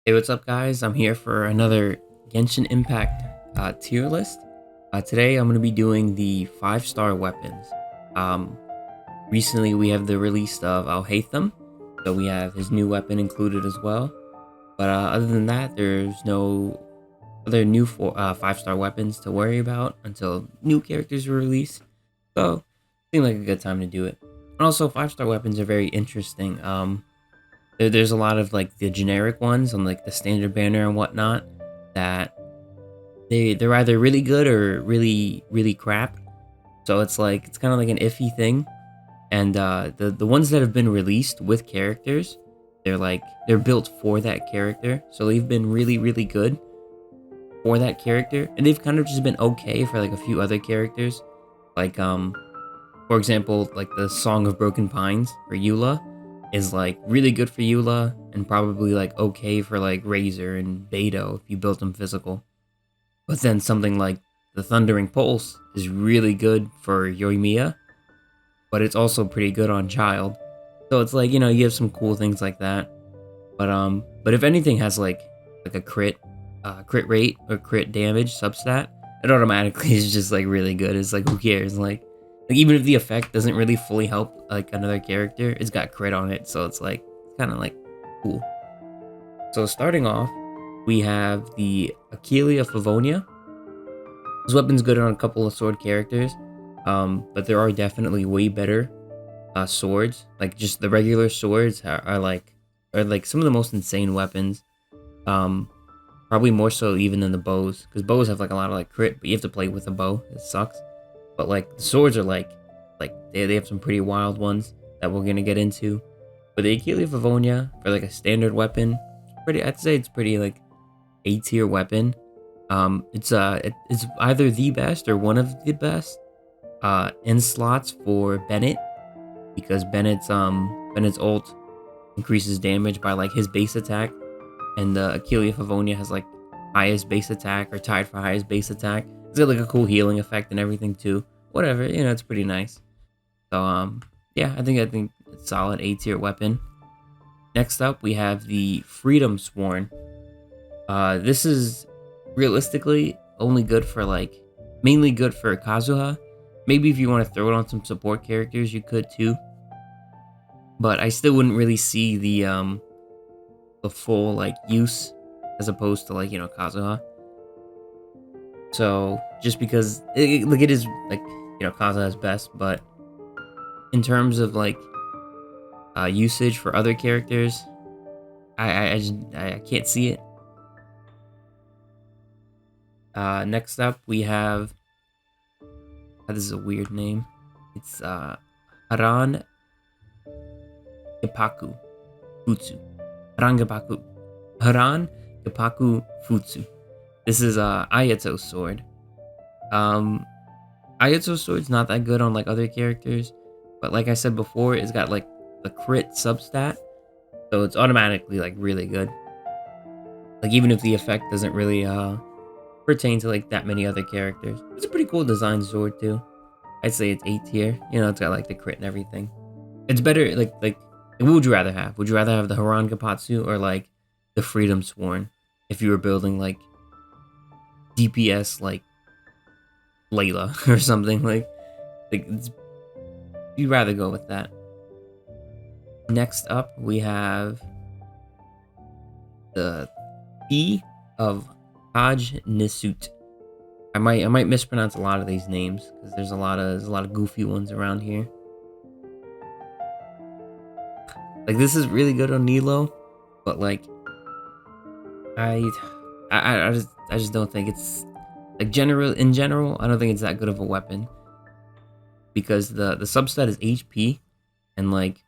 Hey, what's up, guys? I'm here for another Genshin Impact tier list. Today, I'm going to be doing the 5-star weapons. Um, Recently, we have the release of Alhaitham, so we have his new weapon included as well. But other than that, there's no other new 5-star weapons to worry about until new characters are released. So, seemed like a good time to do it. And also, 5-star weapons are very interesting. There's a lot of like the generic ones on like the standard banner and whatnot that they're either really good or really crap. So it's kind of like an iffy thing. And the ones that have been released with characters, they're built for that character. So they've been really good for that character, and they've kind of just been okay for like a few other characters. Like for example, like the Song of Broken Pines for Eula is like really good for Eula and probably like okay for like Razor and Beto if you built them physical. But then something like the Thundering Pulse is really good for Yoimiya, but it's also pretty good on Child. So it's like, you have some cool things like that. But if anything has like a crit rate or crit damage substat, it automatically is just like really good. It's like, who cares? Like even if the effect doesn't really fully help like another character, it's got crit on it, so it's like kind of like cool. So starting off, we have the Achillea Favonia. This weapon's good on a couple of sword characters, but there are definitely way better swords. Like just the regular swords are like some of the most insane weapons. Um, Probably more so even than the bows, because bows have like a lot of like crit, but you have to play with a bow. It sucks. But like the swords are like they have some pretty wild ones that we're gonna get into. But the Achillea Favonia for like a standard weapon, I'd say it's pretty like A tier weapon. It's either the best or one of the best in slots for Bennett, because Bennett's ult increases damage by like his base attack, and the Achillea Favonia has like highest base attack or tied for highest base attack. It's got like a cool healing effect and everything too. Whatever, it's pretty nice. So yeah, I think it's solid A tier weapon. Next up, we have the Freedom Sworn. This is realistically only good for like mainly good for Kazuha. Maybe if you want to throw it on some support characters, you could too. But I still wouldn't really see the full like use as opposed to like Kazuha. So just because it is like Kazuha's best, but in terms of like usage for other characters, I can't see it. Next up, we have this is a weird name. It's Haran Geppaku Futsu. Haran Geppaku Futsu. This is Ayato's sword. Ayato's sword's not that good on like other characters, but like I said before, it's got like the crit substat, so it's automatically like really good. Like even if the effect doesn't really pertain to like that many other characters, it's a pretty cool design sword too. I'd say it's A tier. It's got like the crit and everything. It's better like what would you rather have? Would you rather have the Haran Gepatsu or like the Freedom Sworn if you were building like DPS like Layla or something you'd rather go with that. Next up, we have the E of Haj Nisut. I might mispronounce a lot of these names because there's a lot of goofy ones around here. Like this is really good on Nilo, but like I just don't think it's like in general, I don't think it's that good of a weapon, because the substat is HP, and like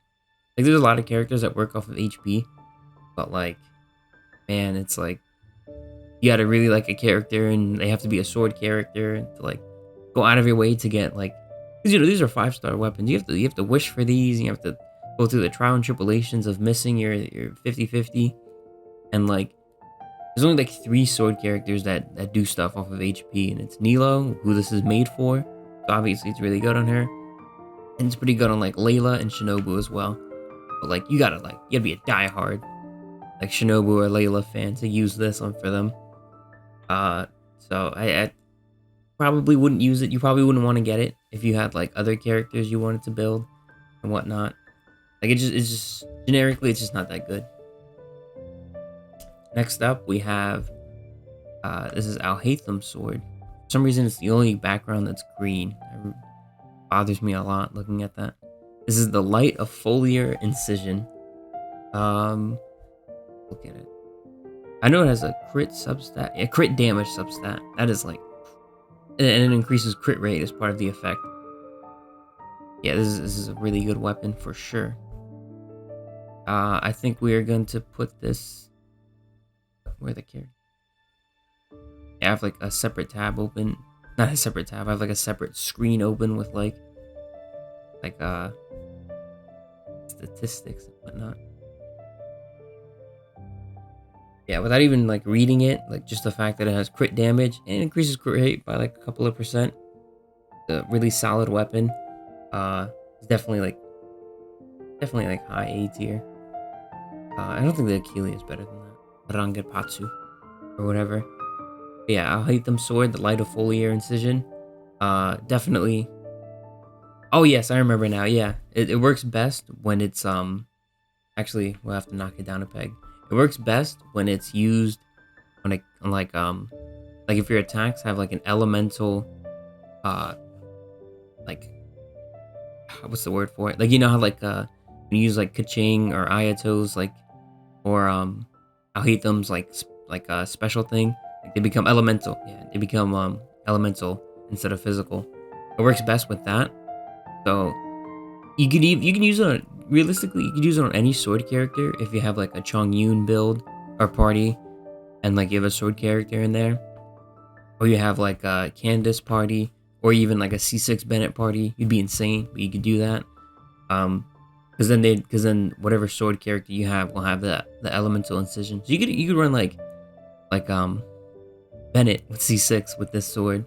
there's a lot of characters that work off of HP, but like man, it's like you gotta really like a character, and they have to be a sword character to like go out of your way to get like, because these are 5-star weapons. You have to wish for these, and you have to go through the trial and tribulations of missing your 50/50, and like there's only like 3 sword characters that do stuff off of HP, and it's Nilo, who this is made for, so obviously it's really good on her, and it's pretty good on like Layla and Shinobu as well. But like you gotta be a diehard like Shinobu or Layla fan to use this one for them. So I probably wouldn't use it. You probably wouldn't want to get it if you had like other characters you wanted to build and whatnot. Like it's just generically, it's just not that good. Next up, we have this is Alhaitham's sword. For some reason, it's the only background that's green. It bothers me a lot looking at that. This is the Light of Foliar Incision. Look at it. I know it has a crit substat, a crit damage substat. That is like, and it increases crit rate as part of the effect. Yeah, this is a really good weapon for sure. I think we are going to put this. Where the character? I have like a separate tab open. Not a separate tab. I have like a separate screen open with like statistics and whatnot. Yeah, without even like reading it, like just the fact that it has crit damage and increases crit rate by like a couple of percent. A really solid weapon. It's definitely like high A tier. I don't think the Achille is better than that. Rangetpatsu or whatever. But yeah, Alhaitham sword, the Light of Foliar Incision. Definitely. Oh yes, I remember now. Yeah, it works best when it's Actually, we'll have to knock it down a peg. It works best when it's used on like if your attacks have like an elemental like what's the word for it? Like you know how like when you use like Kaching or Ayato's like or Alhaitham's like a special thing. Like they become elemental. Yeah, they become elemental instead of physical. It works best with that. So you can use it on, realistically you could use it on any sword character if you have like a Chongyun build or party and like you have a sword character in there, or you have like a Candace party or even like a C6 Bennett party. You'd be insane, but you could do that. Because then whatever sword character you have will have the elemental incision. So you could run like Bennett with C6 with this sword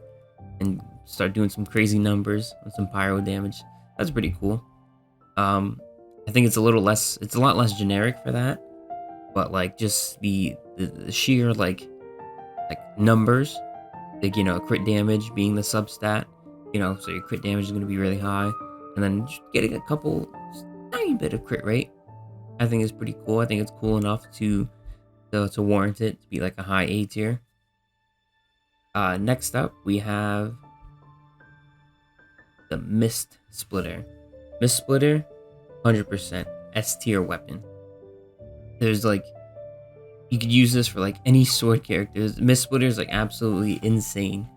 and start doing some crazy numbers with some pyro damage. That's pretty cool. I think it's a lot less generic for that, but like just the sheer like numbers, like you know, crit damage being the substat, you know, so your crit damage is going to be really high, and then just getting a couple tiny bit of crit rate, I think is pretty cool. I think it's cool enough to warrant it to be like a high A tier. Next up we have the Mist Splitter. Mist Splitter, 100% S tier weapon. There's like, you could use this for like any sword characters. Mist Splitter is like absolutely insane.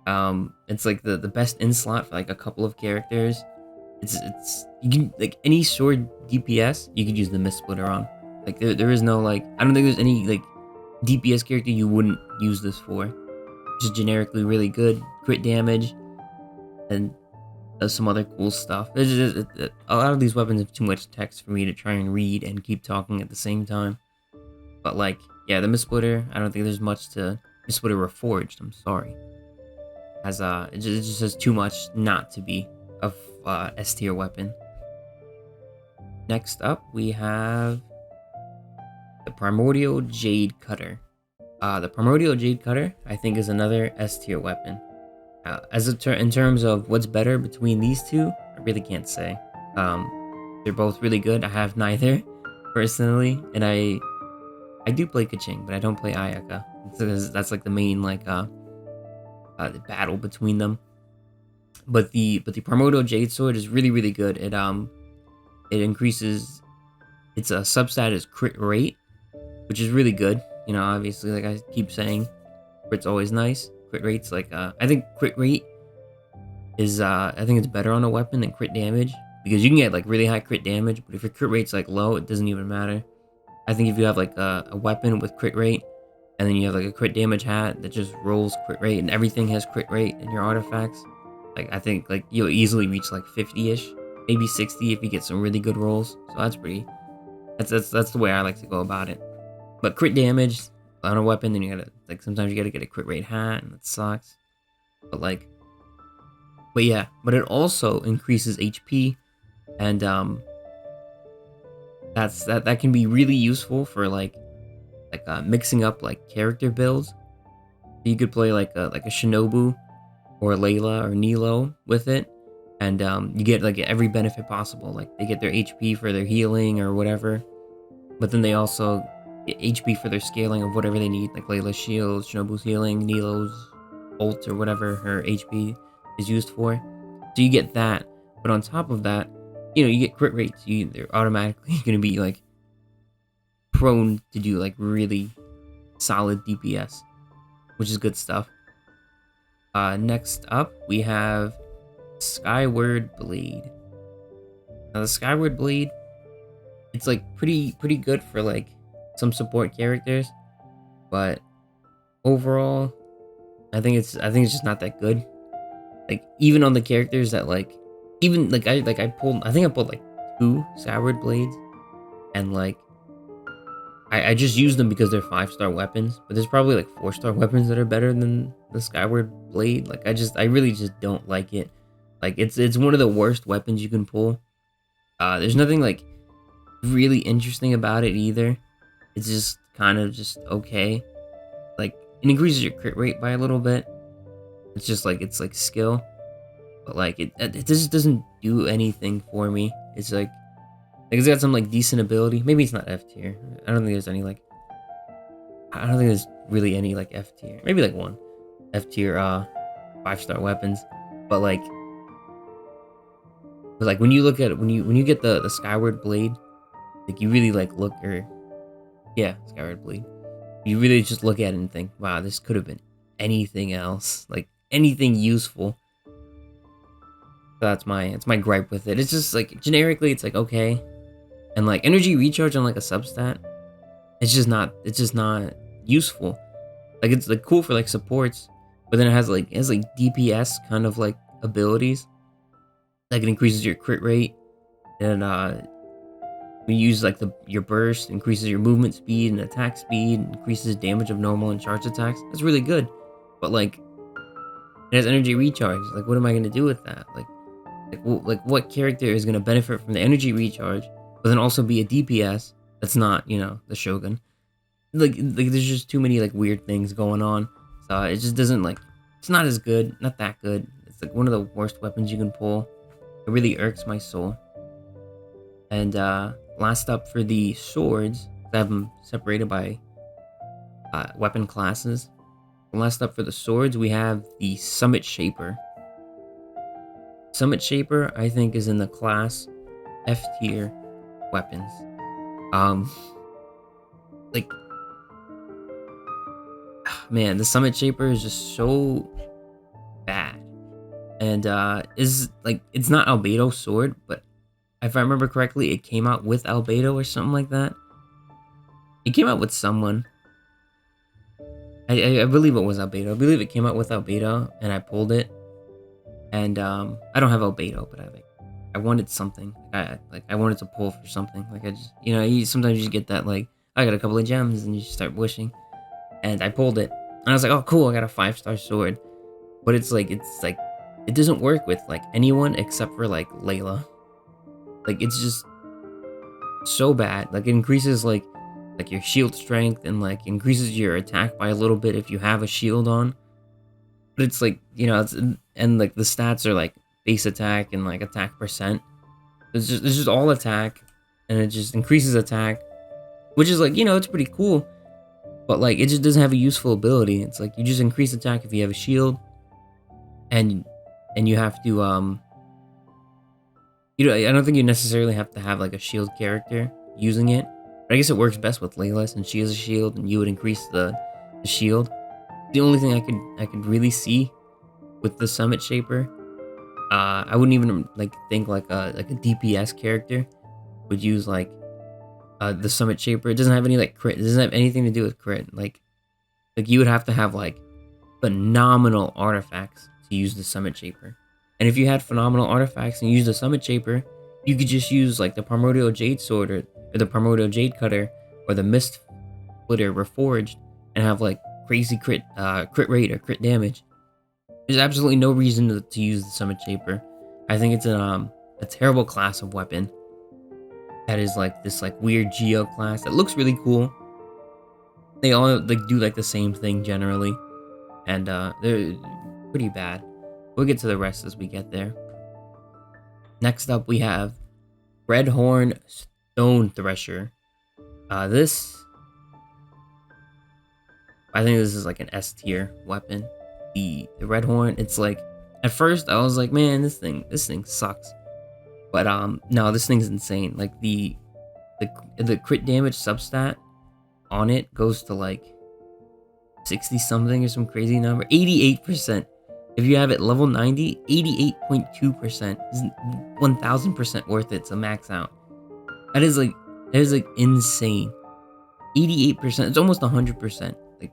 It's like the best in slot for like a couple of characters. It's you can like any sword DPS you could use the Mist Splitter on. Like there is no like, I don't think there's any like DPS character you wouldn't use this for. Just generically really good crit damage and some other cool stuff. A lot of these weapons have too much text for me to try and read and keep talking at the same time. But like, yeah, the Mist Splitter, I don't think there's much to Mist Splitter Reforged. I'm sorry, as it just has too much not to be a S tier weapon. Next up, we have the Primordial Jade Cutter. The Primordial Jade Cutter, I think, is another S tier weapon. In terms of what's better between these two, I really can't say. They're both really good. I have neither personally, and I do play Kaching, but I don't play Ayaka. That's like the main like the battle between them. But the Primordial Jade Sword is really really good. It increases, its a substat is crit rate, which is really good. You know, obviously, like I keep saying, crit's always nice. Crit rate's like I think crit rate is I think it's better on a weapon than crit damage, because you can get like really high crit damage, but if your crit rate's like low, it doesn't even matter. I think if you have like a weapon with crit rate, and then you have like a crit damage hat that just rolls crit rate, and everything has crit rate in your artifacts, like I think like you'll easily reach like 50-ish, maybe 60 if you get some really good rolls. So that's the way I like to go about it. But crit damage on a weapon, then you gotta like sometimes you gotta get a crit rate hat, and that sucks. But yeah, but it also increases HP, and that can be really useful for like like mixing up like character builds. You could play like a Shinobu or Layla or Nilo with it, and you get like every benefit possible. Like they get their HP for their healing or whatever, but then they also get HP for their scaling of whatever they need, like Layla's shield, Shinobu's healing, Nilo's ult or whatever her HP is used for. So you get that, but on top of that, you get crit rates. They're automatically going to be like prone to do like really solid DPS, which is good stuff. Next up, we have Skyward Blade. Now the Skyward Blade, it's like pretty good for like some support characters, but overall, I think it's just not that good. Like even on the characters that like, even like I pulled like 2 Skyward Blades, and like I just use them because they're 5-star weapons, but there's probably like 4-star weapons that are better than the Skyward Blade. Like I really just don't like it. Like it's one of the worst weapons you can pull. There's nothing like really interesting about it either. It's just kind of just okay. Like it increases your crit rate by a little bit. It's like skill, but like it just doesn't do anything for me. It's like it's got some like decent ability. Maybe it's not F tier. I don't think there's any like. I don't think there's really any like F tier. Maybe like one F tier 5-star weapons, but like when you look at it, when you get the Skyward Blade, like you really like look or yeah, Skyward Blade. You really just look at it and think, wow, this could have been anything else, like anything useful. So that's my gripe with it. It's just like generically, it's like okay. And like energy recharge on like a substat, it's just not useful. Like it's like cool for like supports, but then it has like DPS kind of like abilities. Like it increases your crit rate, and when you use like your burst, increases your movement speed and attack speed, increases damage of normal and charge attacks. That's really good. But like it has energy recharge. Like what am I gonna do with that? Like what character is gonna benefit from the energy recharge, but then also be a DPS that's not, the Shogun. Like there's just too many like weird things going on. So it just doesn't like, it's not as good, not that good. It's like one of the worst weapons you can pull. It really irks my soul. And last up for the swords, I have them separated by weapon classes. Last up for the swords, we have the Summit Shaper. Summit Shaper, I think, is in the class F tier weapons. Like, man, the Summit Shaper is just so bad, and is like it's not Albedo's sword, but if I remember correctly, it came out with Albedo or something like that. It came out with someone. I believe it was Albedo. I believe it came out with Albedo, and I pulled it. And I don't have Albedo, but I wanted something. I wanted to pull for something. Like I just, sometimes you get that like I got a couple of gems, and you just start wishing. And I pulled it, and I was like, oh cool, I got a 5-star sword. But it's like it doesn't work with like anyone except for like Layla. Like it's just so bad. Like it increases like your shield strength, and like increases your attack by a little bit if you have a shield on. But it's like, and like the stats are like base attack and like attack percent. It's just all attack, and it just increases attack, which is like, it's pretty cool. But like it just doesn't have a useful ability. It's like you just increase attack if you have a shield, and you have to I don't think you necessarily have to have like a shield character using it. But I guess it works best with Layla since she has a shield, and you would increase the shield. The only thing I could really see with the Summit Shaper, I wouldn't even like think like a DPS character would use like the Summit Shaper. It doesn't have any like crit. It doesn't have anything to do with crit. Like you would have to have like phenomenal artifacts to use the Summit Shaper. And if you had phenomenal artifacts and used the Summit Shaper, you could just use like the Primordial Jade Sword or the Primordial Jade Cutter or the Mist Splitter Reforged and have like crazy crit rate or crit damage. There's absolutely no reason to use the Summit Shaper. I think it's a terrible class of weapon that is like this like weird Geo class that looks really cool, They all like do like the same thing generally, and they're pretty bad. We'll get to the rest as we get there. Next up, we have Redhorn Stone Thresher. This I think this is like an S tier weapon. The Redhorn, it's like at first I was like, man, this thing sucks. But no, this thing's insane. Like the crit damage substat on it goes to like 60 something or some crazy number. 88%. If you have it level 90, 88.2% is 1000% worth it to max out. That is like insane. 88%. It's almost 100%. Like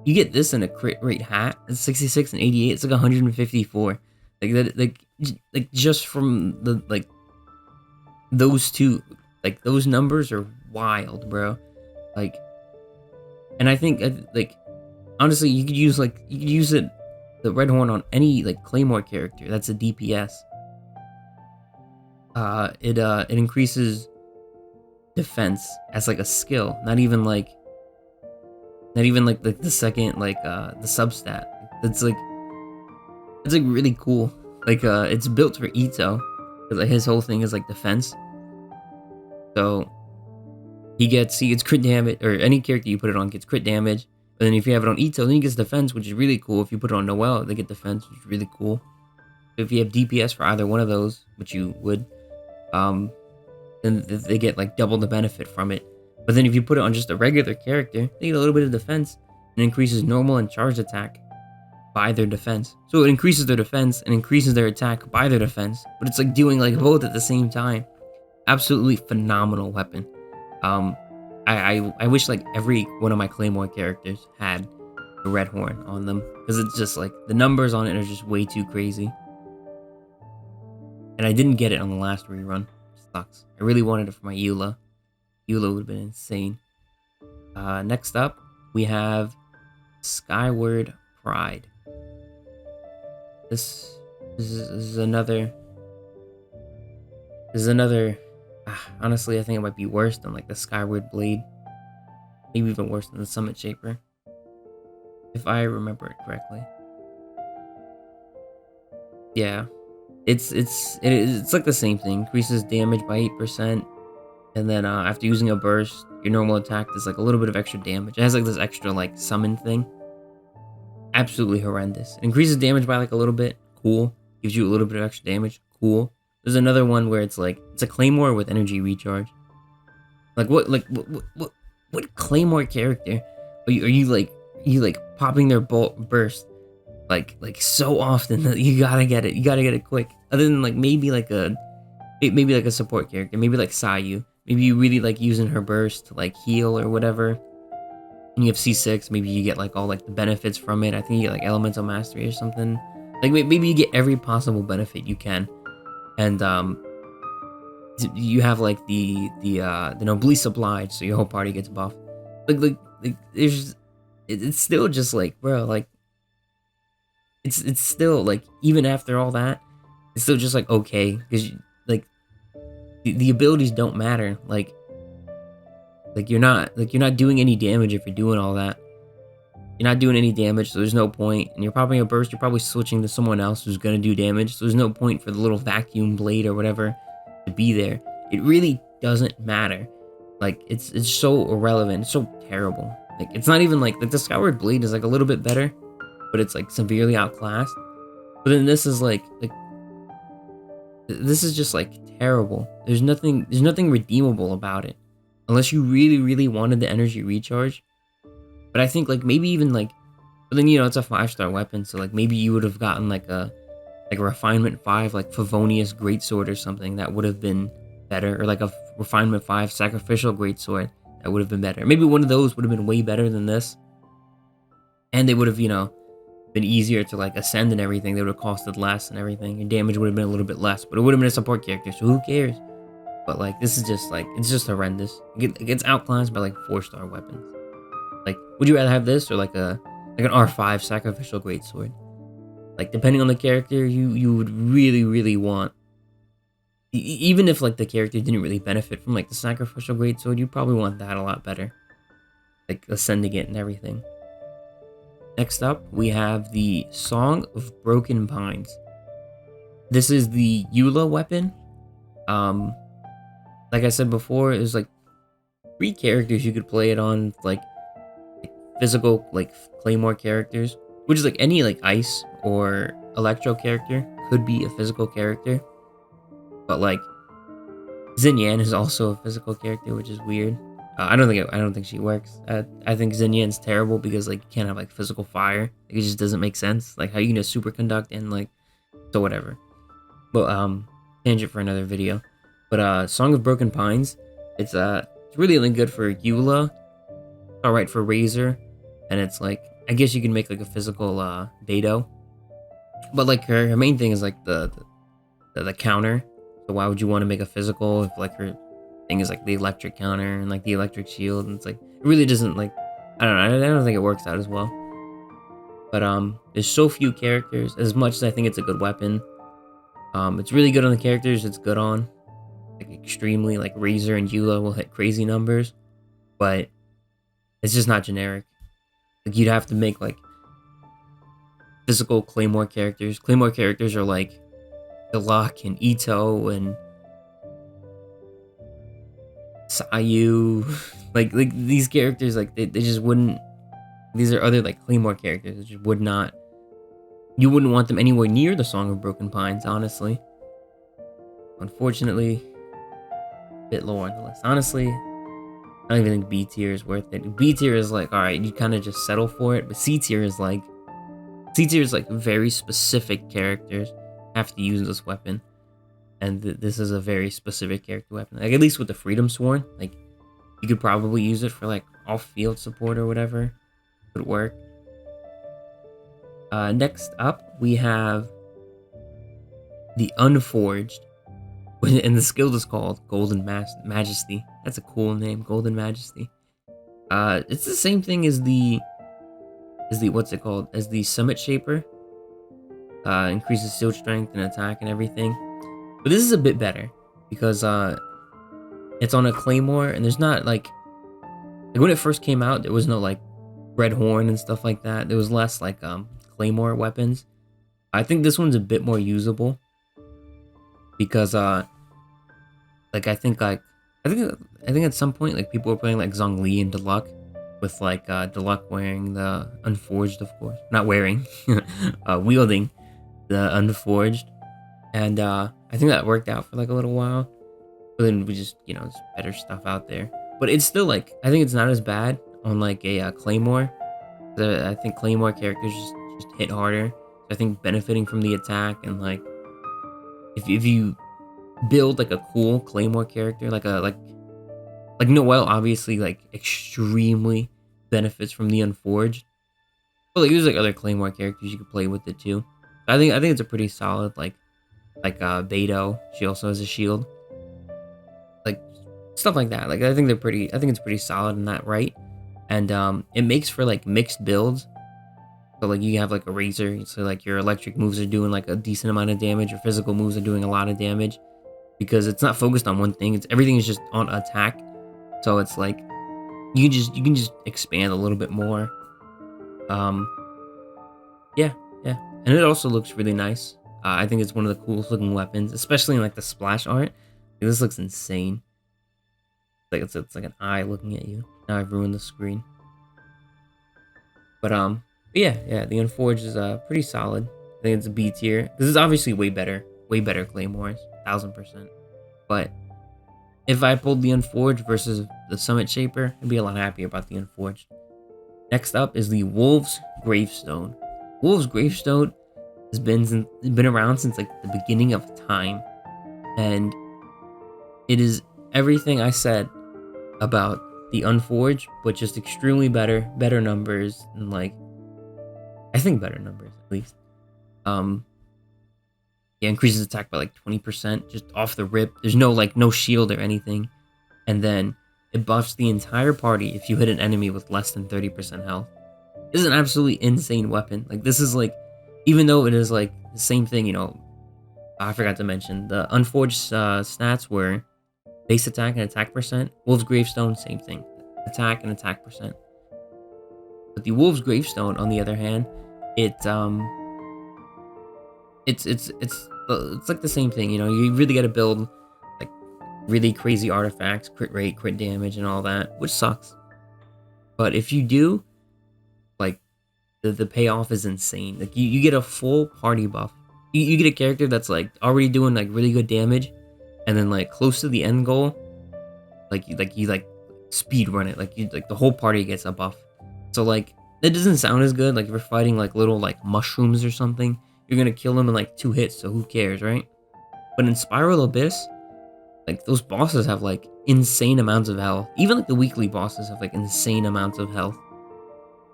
you get this in a crit rate hat. It's 66 and 88. It's like 154. Like that. Like just from the like those two. Like those numbers are wild, bro. Like, and I think like honestly, you could use it, the Redhorn, on any like Claymore character that's a DPS. It increases defense as like a skill, not even like the second like the substat. It's like really cool. Like it's built for Ito, because like his whole thing is like defense. So he gets crit damage, or any character you put it on gets crit damage. But then if you have it on Ito, then he gets defense, which is really cool. If you put it on Noelle, they get defense, which is really cool. If you have DPS for either one of those, which you would, then they get like double the benefit from it. But then if you put it on just a regular character, they get a little bit of defense and increases normal and charged attack by their defense. So it increases their defense and increases their attack by their defense. But it's like doing like both at the same time. Absolutely phenomenal weapon. I wish like every one of my Claymore characters had a Redhorn on them, because it's just like the numbers on it are just way too crazy. And I didn't get it on the last rerun. It sucks. I really wanted it for my Eula. Eula would have been insane. Next up, we have Skyward Pride. This is another. Honestly, I think it might be worse than like the Skyward Blade. Maybe even worse than the Summit Shaper, if I remember it correctly. Yeah, it's like the same thing. Increases damage by 8%, and then after using a burst, your normal attack does like a little bit of extra damage. It has like this extra like summon thing. Absolutely horrendous. It increases damage by like a little bit. Cool. Gives you a little bit of extra damage. Cool. There's another one where it's like it's a Claymore with energy recharge. Like what Claymore character are you like popping their burst like so often that you gotta get it quick? Other than like maybe like a support character, maybe like Sayu. Maybe you really like using her burst to like heal or whatever. And you have C6, maybe you get like all like the benefits from it. I think you get like Elemental Mastery or something. Like maybe you get every possible benefit you can. And you have like the Noblesse Oblige, so your whole party gets buffed. Like there's it's still just like, bro, like it's still like, even after all that, it's still just like okay, because like the abilities don't matter. Like you're not doing any damage if you're doing all that. You're not doing any damage, so there's no point. And you're popping a burst, you're probably switching to someone else who's gonna do damage, so there's no point for the little vacuum blade or whatever to be there. It really doesn't matter. Like it's so irrelevant. It's so terrible. Like it's not even like the Skyward Blade is like a little bit better, but it's like severely outclassed. But then this is like this is just like terrible. There's nothing redeemable about it, unless you really wanted the energy recharge. But I think like maybe even like, but then it's a 5-star weapon, so like maybe you would have gotten like a refinement 5 like Favonius Greatsword or something that would have been better, or like a refinement 5 sacrificial Greatsword that would have been better. Maybe one of those would have been way better than this, and they would have been easier to like ascend and everything. They would have costed less and everything. Your damage would have been a little bit less, but it would have been a support character, so who cares? But like this is just like, it's just horrendous. It gets outclassed by like 4-star weapons. Like, would you rather have this or like an R5 sacrificial greatsword? Like, depending on the character, you would really want. Even if like the character didn't really benefit from like the sacrificial greatsword, you probably want that a lot better. like ascending it and everything. Next up, we have the Song of Broken Pines. This is the Eula weapon. Um, like I said before, there's like 3 characters you could play it on, like physical, like claymore characters, which is like any like ice or electro character could be a physical character, but like Xinyan is also a physical character, which is weird. I don't think she works. I think Xinyan's terrible because like you can't have like physical fire. Like, it just doesn't make sense. Like how you gonna superconduct and like so whatever. But tangent for another video. But Song of Broken Pines, it's really good for Eula. Alright for Razor, and it's like I guess you can make like a physical Dado. But like her main thing is like the counter. So why would you want to make a physical if like her thing is like the electric counter and like the electric shield, and it's like it really doesn't like I don't know, I don't think it works out as well. But there's so few characters. As much as I think it's a good weapon, it's really good on the characters it's good on. Like extremely like Razor and Eula will hit crazy numbers, but it's just not generic. Like you'd have to make like physical Claymore characters. Claymore characters are like Galak and Ito and Sayu. like these characters, like they just wouldn't. These are other like Claymore characters that just would not. You wouldn't want them anywhere near the Song of Broken Pines, honestly. Unfortunately, a bit lower on the list. Honestly, I don't even think B tier is worth it. B tier is like, alright, you kind of just settle for it, but C tier is like very specific characters have to use this weapon. And this is a very specific character weapon. Like, at least with the Freedom Sworn, like, you could probably use it for, like, off-field support or whatever. Would work. Next up, we have the Unforged. And the skill is called Golden Majesty. That's a cool name, Golden Majesty. It's the same thing as the what's it called? As the Summit Shaper. Increases shield strength and attack and everything. But this is a bit better because it's on a Claymore, and there's not like when it first came out, there was no like Red Horn and stuff like that. There was less like Claymore weapons. I think this one's a bit more usable because I think at some point like people were playing like Zhongli and Deluxe with like Deluxe wearing the Unforged, of course, not wearing, wielding the Unforged, and I think that worked out for like a little while. But then we just there's better stuff out there. But it's still like I think it's not as bad on like a Claymore. I think Claymore characters just hit harder. So I think benefiting from the attack and like if you build like a cool Claymore character, like Noelle obviously like extremely benefits from the Unforged. But like there's like other Claymore characters you could play with it too. I think it's a pretty solid like Beto. She also has a shield. Like stuff like that. Like I think it's pretty solid in that, right? And it makes for like mixed builds. So like you have like a Razor, so like your electric moves are doing like a decent amount of damage, your physical moves are doing a lot of damage. Because it's not focused on one thing. Everything is just on attack. So it's like you can just expand a little bit more. Yeah. And it also looks really nice. I think it's one of the coolest looking weapons, especially in like the splash art. This looks insane. Like it's like an eye looking at you. Now I've ruined the screen. But yeah, the Unforged is pretty solid. I think it's a B tier. This is obviously way better Claymores, 1000%. But if I pulled the Unforged versus the Summit Shaper, I'd be a lot happier about the Unforged. Next up is the Wolf's Gravestone. Wolf's Gravestone has been around since like the beginning of time, and it is everything I said about the Unforged, but just extremely better numbers, and like I think better numbers at least. Yeah, increases attack by like 20% just off the rip. There's no shield or anything. And then it buffs the entire party if you hit an enemy with less than 30% health. This is an absolutely insane weapon. Like this is like, even though it is like the same thing, I forgot to mention the Unforged stats were base attack and attack percent. Wolf's Gravestone, same thing. Attack and attack percent. But the Wolf's Gravestone, on the other hand, it it's like the same thing. You know, you really got to build like really crazy artifacts, crit rate, crit damage, and all that, which sucks. But if you do, like the payoff is insane. Like you get a full party buff. You get a character that's like already doing like really good damage, and then like close to the end goal, like speed run it. Like the whole party gets a buff. So like that doesn't sound as good. Like if you're fighting like little like mushrooms or something, you're gonna kill them in like 2 hits. So who cares, right? But in Spiral Abyss, like those bosses have like insane amounts of health. Even like the weekly bosses have like insane amounts of health.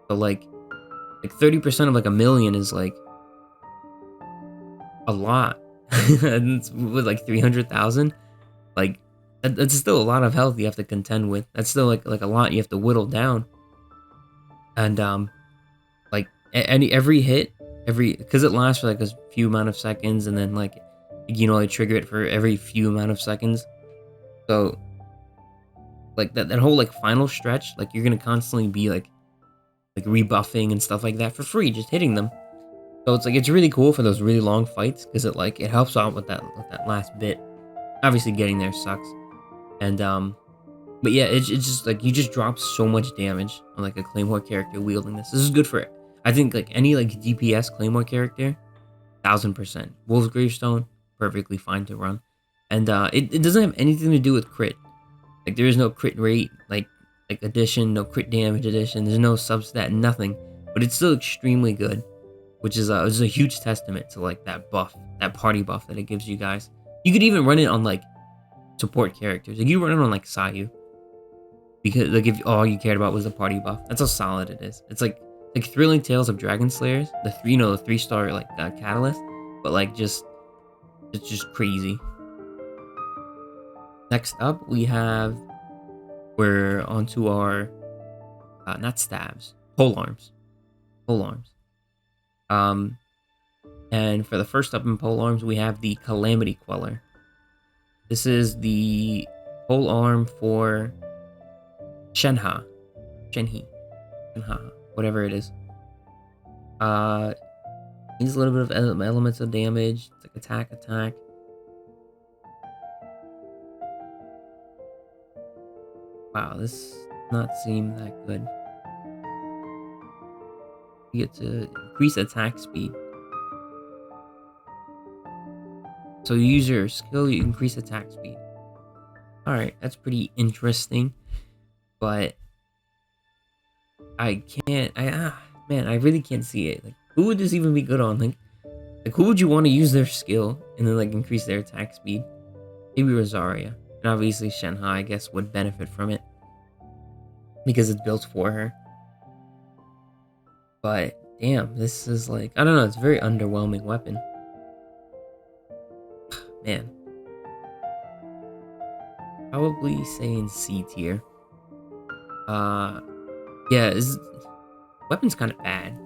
So like 30% of like a million is like a lot. And it's with like 300,000, like that's still a lot of health you have to contend with. That's still like a lot you have to whittle down. And like every hit, because it lasts for like a few amount of seconds, and then like you know, I trigger it for every few amount of seconds. So like that whole like final stretch, like you're gonna constantly be like rebuffing and stuff like that for free, just hitting them. So it's like it's really cool for those really long fights, because it helps out with that last bit. Obviously getting there sucks. And but yeah, it's just like you just drop so much damage on like a Claymore character wielding this. This is good for, I think, like any like DPS Claymore character, 1000%. Wolf's Gravestone, perfectly fine to run. And it doesn't have anything to do with crit. Like there is no crit rate like addition, no crit damage addition. There's no substat, nothing. But it's still extremely good, which is a huge testament to like that buff, that party buff that it gives you guys. You could even run it on like support characters. Like you run it on like Sayu, because like if all you cared about was the party buff. That's how solid it is. It's like Thrilling Tales of Dragon Slayers, the 3-star like catalyst, but like it's just crazy. Next up, we're onto our not stabs, pole arms. And for the first up in pole arms, we have the Calamity Queller. This is the pole arm for Shenhe, whatever it is. Needs a little bit of elements of damage. It's like attack. Wow, this does not seem that good. You get to increase attack speed. So you use your skill, you increase attack speed. Alright, that's pretty interesting. But I can't, man, I really can't see it. Like, who would this even be good on? Like who would you want to use their skill and then like increase their attack speed? Maybe Rosaria. And obviously Shenhe, I guess, would benefit from it, because it's built for her. But damn, this is like, I don't know, it's a very underwhelming weapon. Man. Probably saying C tier. Yeah, weapon's kind of bad.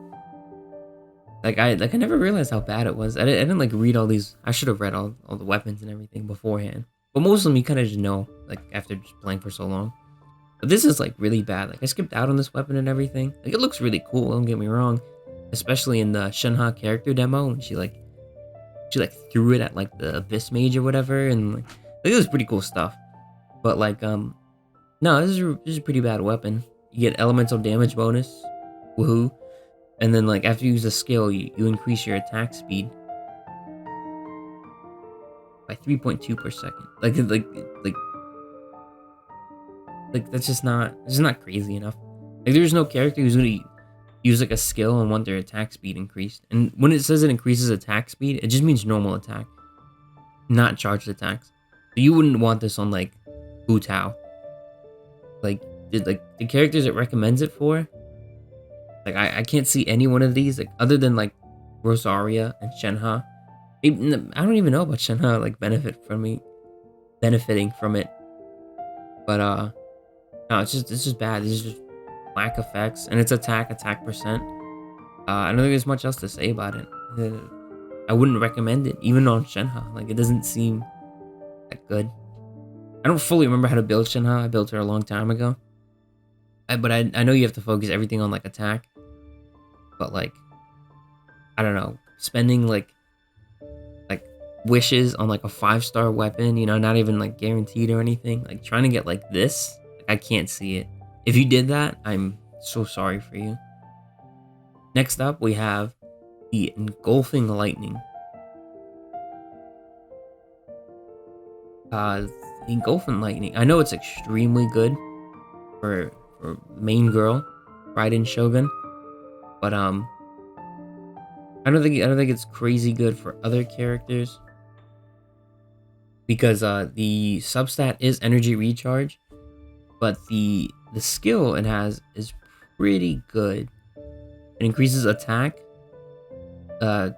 Like I never realized how bad it was. I didn't like read all these. I should have read all the weapons and everything beforehand. But most of them you kind of just know, like after just playing for so long. But this is like really bad. Like I skipped out on this weapon and everything. Like it looks really cool, don't get me wrong. Especially in the Shenhe character demo, when she threw it at like the Abyss Mage or whatever, and like it was pretty cool stuff. But like no, this is a pretty bad weapon. You get elemental damage bonus, woohoo, and then like after you use a skill, you increase your attack speed by 3.2 per second. Like that's just not crazy enough. Like there's no character who's gonna use like a skill and want their attack speed increased. And when it says it increases attack speed, it just means normal attack, not charged attacks. So you wouldn't want this on like Hu Tao. Like the characters it recommends it for, like I can't see any one of these, like other than like Rosaria and Shenhe. I don't even know about Shenhe like benefiting from it. But no, it's just bad. It's just lack effects, and it's attack percent. I don't think there's much else to say about it. I wouldn't recommend it even on Shenhe. Like it doesn't seem that good. I don't fully remember how to build Shenhe. I built her a long time ago. I know you have to focus everything on like attack, but like I don't know, spending like wishes on like a 5-star weapon, not even like guaranteed or anything. Like trying to get like this, I can't see it. If you did that, I'm so sorry for you. Next up, we have the engulfing lightning. Uh, engulfing lightning. I know it's extremely good for main girl, Raiden Shogun, but I don't think it's crazy good for other characters because the substat is energy recharge, but the skill it has is pretty good. It increases attack uh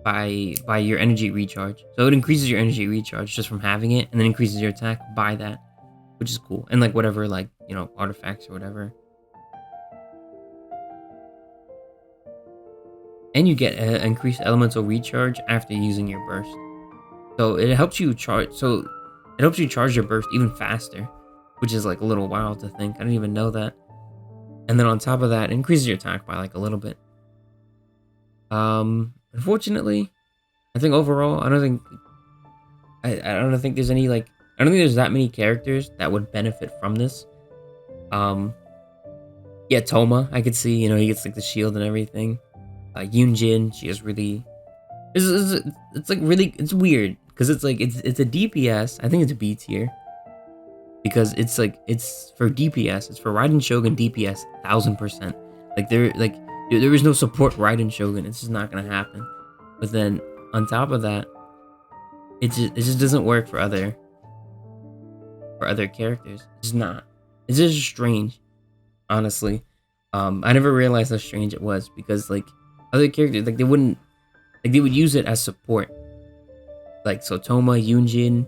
by your energy recharge. So it increases your energy recharge just from having it, and then increases your attack by that, which is cool. And like whatever like artifacts or whatever. And you get increased elemental recharge after using your burst. So it helps you charge. So it helps you charge your burst even faster, which is like a little wild to think. I didn't even know that. And then on top of that, it increases your attack by like a little bit. Unfortunately, I think overall, I don't think there's any like I don't think there's that many characters that would benefit from this. Um, yeah, Toma, I could see. He gets like the shield and everything. Yunjin, she is really it's like really it's weird because it's like it's a DPS. I think it's a B tier because it's like it's for DPS. It's for Raiden Shogun DPS 1000%. Like there is no support Raiden Shogun. It's just not gonna happen. But then on top of that, it just doesn't work for other characters. It's just not. It's just strange, honestly. I never realized how strange it was because like other characters like they would use it as support. Like so Toma, Yunjin,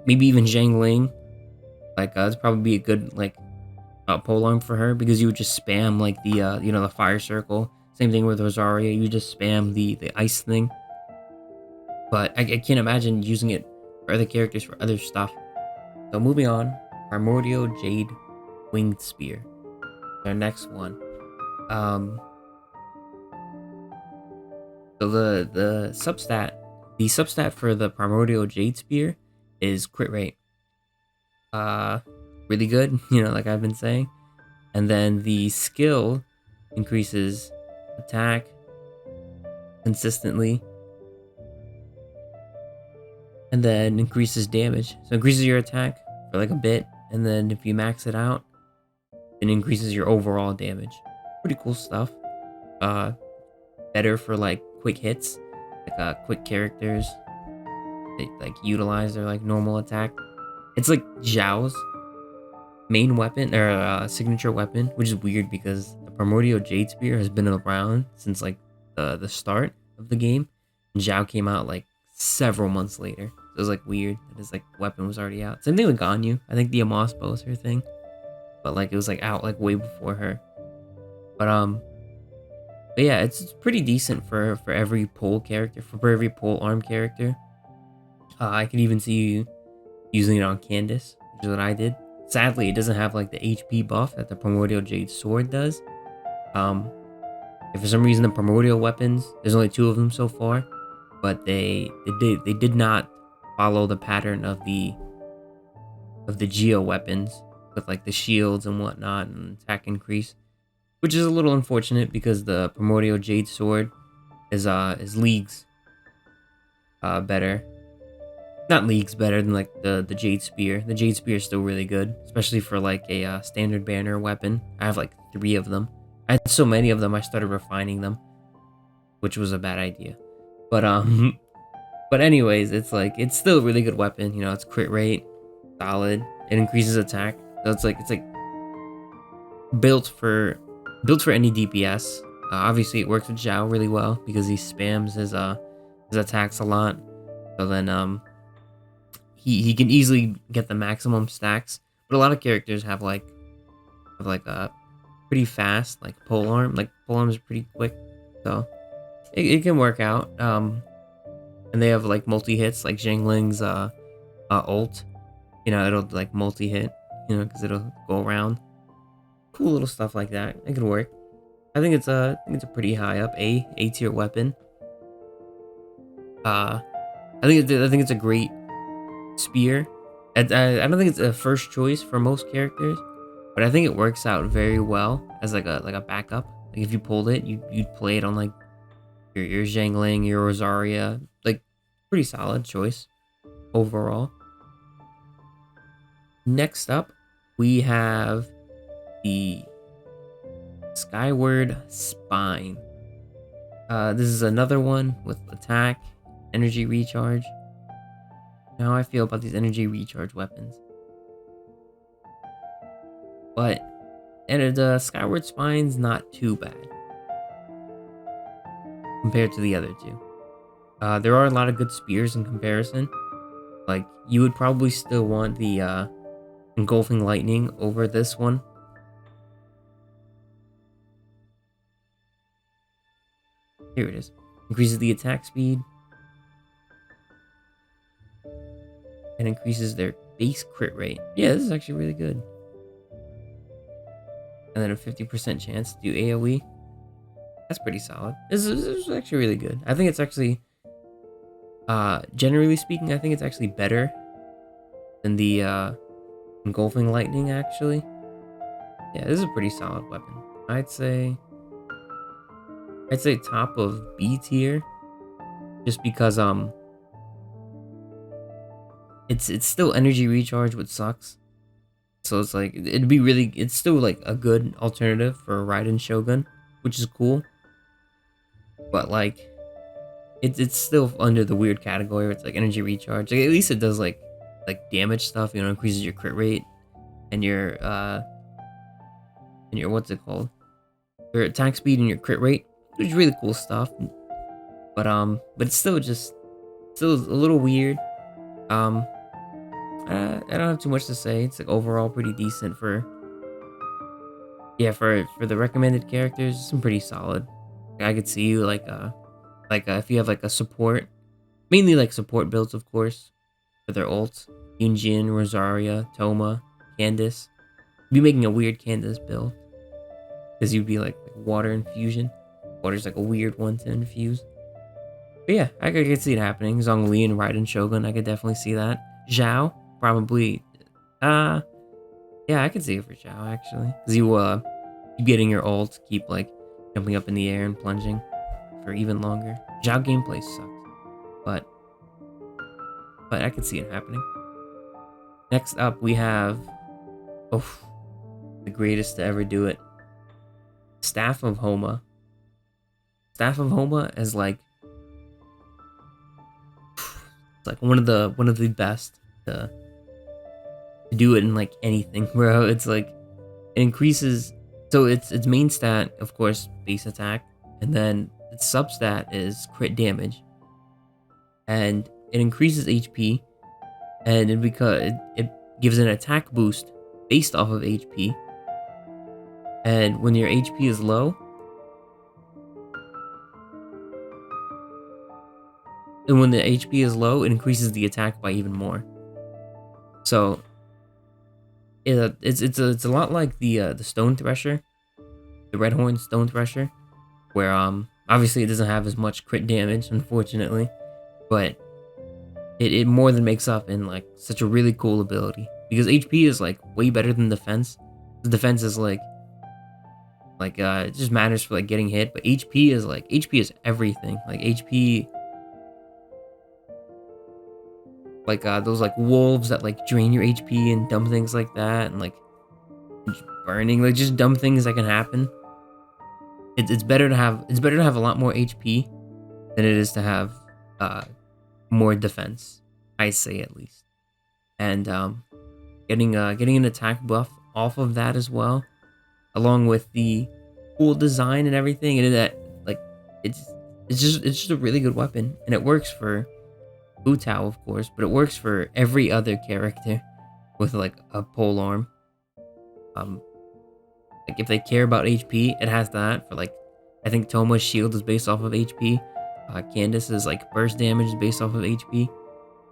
maybe even Zhang Ling. Like that'd probably be a good like polearm for her because you would just spam like the fire circle. Same thing with Rosaria. You just spam the ice thing. But I can't imagine using it for other characters for other stuff. So moving on, Primordial Jade Winged Spear. Our next one. So the substat for the Primordial Jade Spear is crit rate. Really good, like I've been saying. And then the skill increases attack consistently, and then increases damage. So increases your attack for like a bit, and then if you max it out, it increases your overall damage. Pretty cool stuff. Better for like quick hits, like quick characters. They like utilize their like normal attack. It's like Zhao's main weapon or signature weapon, which is weird because the Primordial Jade Spear has been around since like the start of the game. And Zhao came out like several months later. So it was like weird that his like weapon was already out. Same thing with Ganyu. I think the Amos bow is her thing, but like it was like out like way before her. But yeah, it's pretty decent for every pole character, for every pole arm character. I could even see you using it on Candace, which is what I did. Sadly, it doesn't have like the HP buff that the Primordial Jade Sword does. If for some reason the Primordial weapons, there's only 2 of them so far, but they did not follow the pattern of the Geo weapons with like the shields and whatnot and attack increase, which is a little unfortunate because the Primordial Jade Sword is leagues better. Not leagues better than like the Jade Spear. The Jade Spear is still really good, especially for like a standard banner weapon. I have like 3 of them. I had so many of them, I started refining them, which was a bad idea. But but anyways, it's still a really good weapon. It's crit rate, solid. It increases attack. So it's like built for any DPS. Obviously, it works with Zhao really well because he spams his attacks a lot. So then he can easily get the maximum stacks. But a lot of characters have a pretty fast like polearm. Like polearm is pretty quick, so it can work out. And they have like multi hits like Zhang Ling's ult. It'll like multi hit. because it'll go around. Cool little stuff like that. It could work. I think it's a pretty high up A tier weapon. Uh, I think it's a great spear. I don't think it's a first choice for most characters, but I think it works out very well as like a backup. Like if you pulled it, you'd play it on like your Zhangling, your Rosaria, like pretty solid choice overall. Next up, we have the Skyward Spine. This is another one with attack, energy recharge. Now I feel about these energy recharge weapons. But and the Skyward Spine's not too bad compared to the other two. There are a lot of good spears in comparison. Like you would probably still want the engulfing lightning over this one. Here it is. Increases the attack speed and increases their base crit rate. Yeah, this is actually really good. And then a 50% chance to do AoE. That's pretty solid. This is actually really good. I think it's actually, generally speaking, I think it's actually better than the engulfing lightning, actually. Yeah, this is a pretty solid weapon. I'd say top of B tier, just because it's still energy recharge, which sucks. So it's like it's still like a good alternative for Raiden Shogun, which is cool. But like it's still under the weird category where it's like energy recharge. Like, at least it does like damage stuff, increases your crit rate and your what's it called? Your attack speed and your crit rate, which is really cool stuff. But it's still a little weird. I don't have too much to say. It's like overall pretty decent for the recommended characters. Some pretty solid. I could see you if you have like a support, mainly like support builds, of course, for their ults. Yunjin, Rosaria, Toma, Candace. You'd be making a weird Candace build because you'd be like water infusion. Water's like a weird one to infuse. But yeah, I could see it happening. Zhongli and Raiden Shogun, I could definitely see that. Zhao, probably. Yeah, I could see it for Zhao actually, because you getting your ult, keep like jumping up in the air and plunging for even longer. Zhao gameplay sucks, but I could see it happening. Next up, we have the greatest to ever do it, Staff of Homa. Staff of Homa is like one of the best to do it in like anything, bro. It's like it increases. So its main stat, of course, base attack, and then its substat is crit damage, and it increases HP, and because it gives an attack boost based off of HP, and when your HP is low, it increases the attack by even more. So it's a lot like the Stone Thresher, the Red Horn Stone Thresher, where obviously it doesn't have as much crit damage, unfortunately, but it more than makes up in like such a really cool ability, because HP is like way better than defense. The defense is like it just matters for like getting hit, but HP is everything. Like HP, like those like wolves that like drain your HP and dumb things like that, and like burning, like just dumb things that can happen. It's better to have a lot more HP than it is to have more defense, I say, at least. And getting an attack buff off of that as well, along with the cool design and everything, and that like it's just a really good weapon, and it works for Wu Tao, of course, but it works for every other character with like a pole arm. Like if they care about HP, it has that. For like, I think Toma's shield is based off of HP. Candace's like burst damage is based off of HP.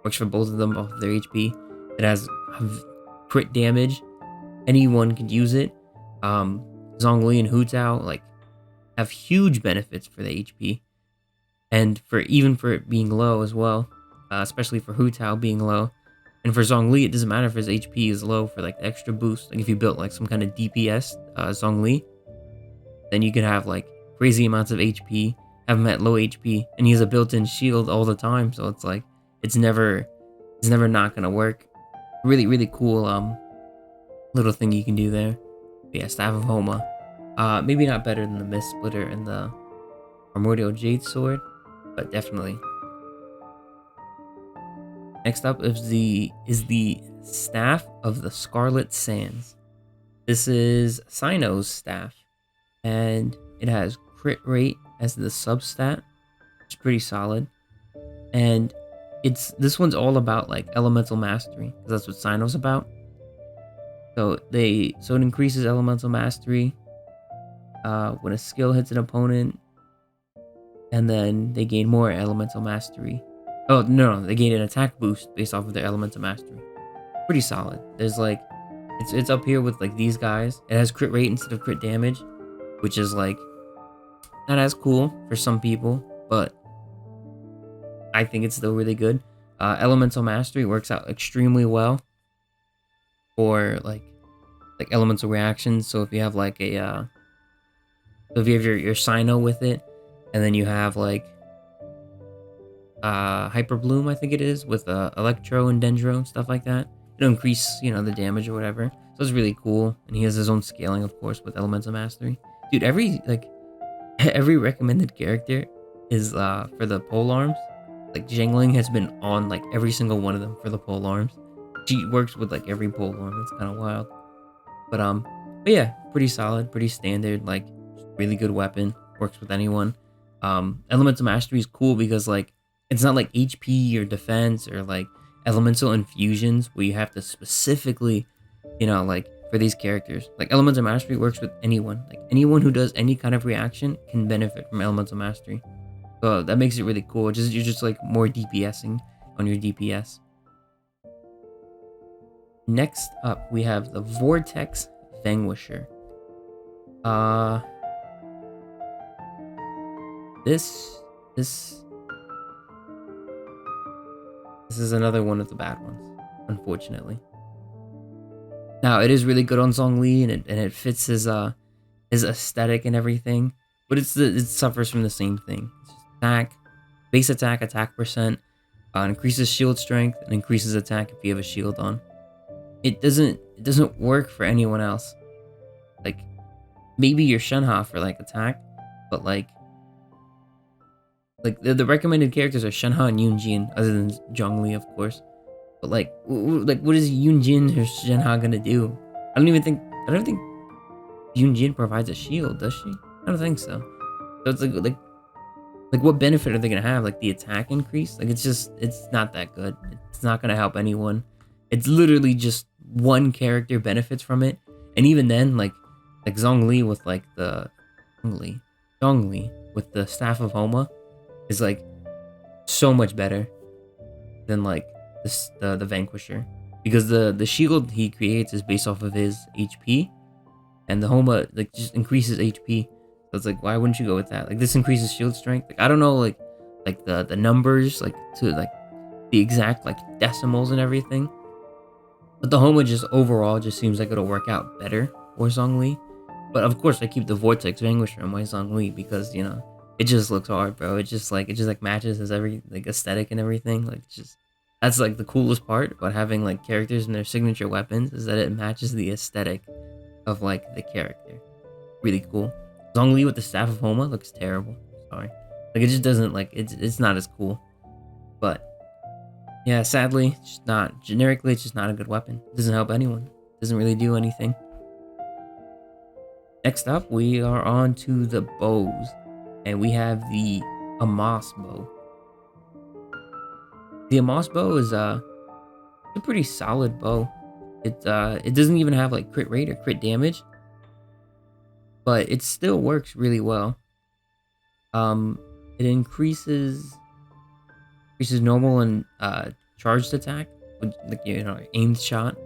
Works for both of them off of their HP. It has crit damage anyone can use it. Zhongli and Hu Tao like have huge benefits for the HP, and for even for it being low as well, especially for Hu Tao being low. And for Zhongli, it doesn't matter if his HP is low for like the extra boost. Like if you built like some kind of DPS Zhongli, then you could have like crazy amounts of HP, have him at low HP, and he has a built-in shield all the time. So it's like it's never not gonna work. Really, really cool little thing you can do there. But yeah, Staff of Homa. Maybe not better than the Mist Splitter and the Primordial Jade Sword, but definitely. Next up is the Staff of the Scarlet Sands. This is Sino's staff, and it has crit rate as the substat. It's pretty solid, and this one's all about like elemental mastery because that's what Sino's about. So it increases elemental mastery when a skill hits an opponent, and then they gain more elemental mastery. Oh no, they gain an attack boost based off of their elemental mastery. Pretty solid. There's like it's up here with like these guys. It has crit rate instead of crit damage, which is like not as cool for some people, but I think it's still really good. Elemental mastery works out extremely well for like elemental reactions. So if you have like a so if you have your Sino with it, and then you have like Hyper Bloom, I think it is, with Electro and Dendro, stuff like that. It'll increase, the damage or whatever. So it's really cool. And he has his own scaling, of course, with Elemental Mastery. Dude, every recommended character is for the pole arms. Like Zhengling has been on like every single one of them for the pole arms. She works with like every pole arm. It's kind of wild. But yeah, pretty solid, pretty standard, like really good weapon. Works with anyone. Elemental Mastery is cool because like it's not like HP or defense or like elemental infusions where you have to specifically, like for these characters. Like Elemental Mastery works with anyone. Like anyone who does any kind of reaction can benefit from Elemental Mastery. So that makes it really cool. You're just like more DPSing on your DPS. Next up, we have the Vortex Vanquisher. This is another one of the bad ones, unfortunately. Now it is really good on Zhongli, and it fits his aesthetic and everything, but it suffers from the same thing. It's just base attack percent, increases shield strength, and increases attack if you have a shield on. It doesn't work for anyone else. Like maybe your Shenhe for like attack, but like the recommended characters are Shenhe and Yunjin, other than Zhongli, of course. But like what is Yunjin or Shenhe gonna do? I don't think Yunjin provides a shield, does she? I don't think so. So it's like what benefit are they gonna have? Like the attack increase? Like it's not that good. It's not gonna help anyone. It's literally just one character benefits from it, and even then, like Zhongli with like the Zhongli with the Staff of Homa is like so much better than like the Vanquisher, because the shield he creates is based off of his HP, and the Homa like just increases HP. So it's like, why wouldn't you go with that? Like this increases shield strength. Like I don't know like the numbers like to like the exact like decimals and everything, but the Homa just overall just seems like it'll work out better for Zhongli. But of course I keep the Vortex Vanquisher on my Zhongli because it just looks hard, bro. It just matches his every like aesthetic and everything. Like that's like the coolest part about having like characters and their signature weapons, is that it matches the aesthetic of like the character. Really cool. Zhongli with the Staff of Homa looks terrible. Sorry. Like it just doesn't like it's not as cool. But yeah, sadly, it's just not generically it's just not a good weapon. It doesn't help anyone. It doesn't really do anything. Next up, we are on to the bows. And we have the Amos bow. The Amos bow is a pretty solid bow. It doesn't even have like crit rate or crit damage, but it still works really well. It increases normal and charged attack with like aimed shot,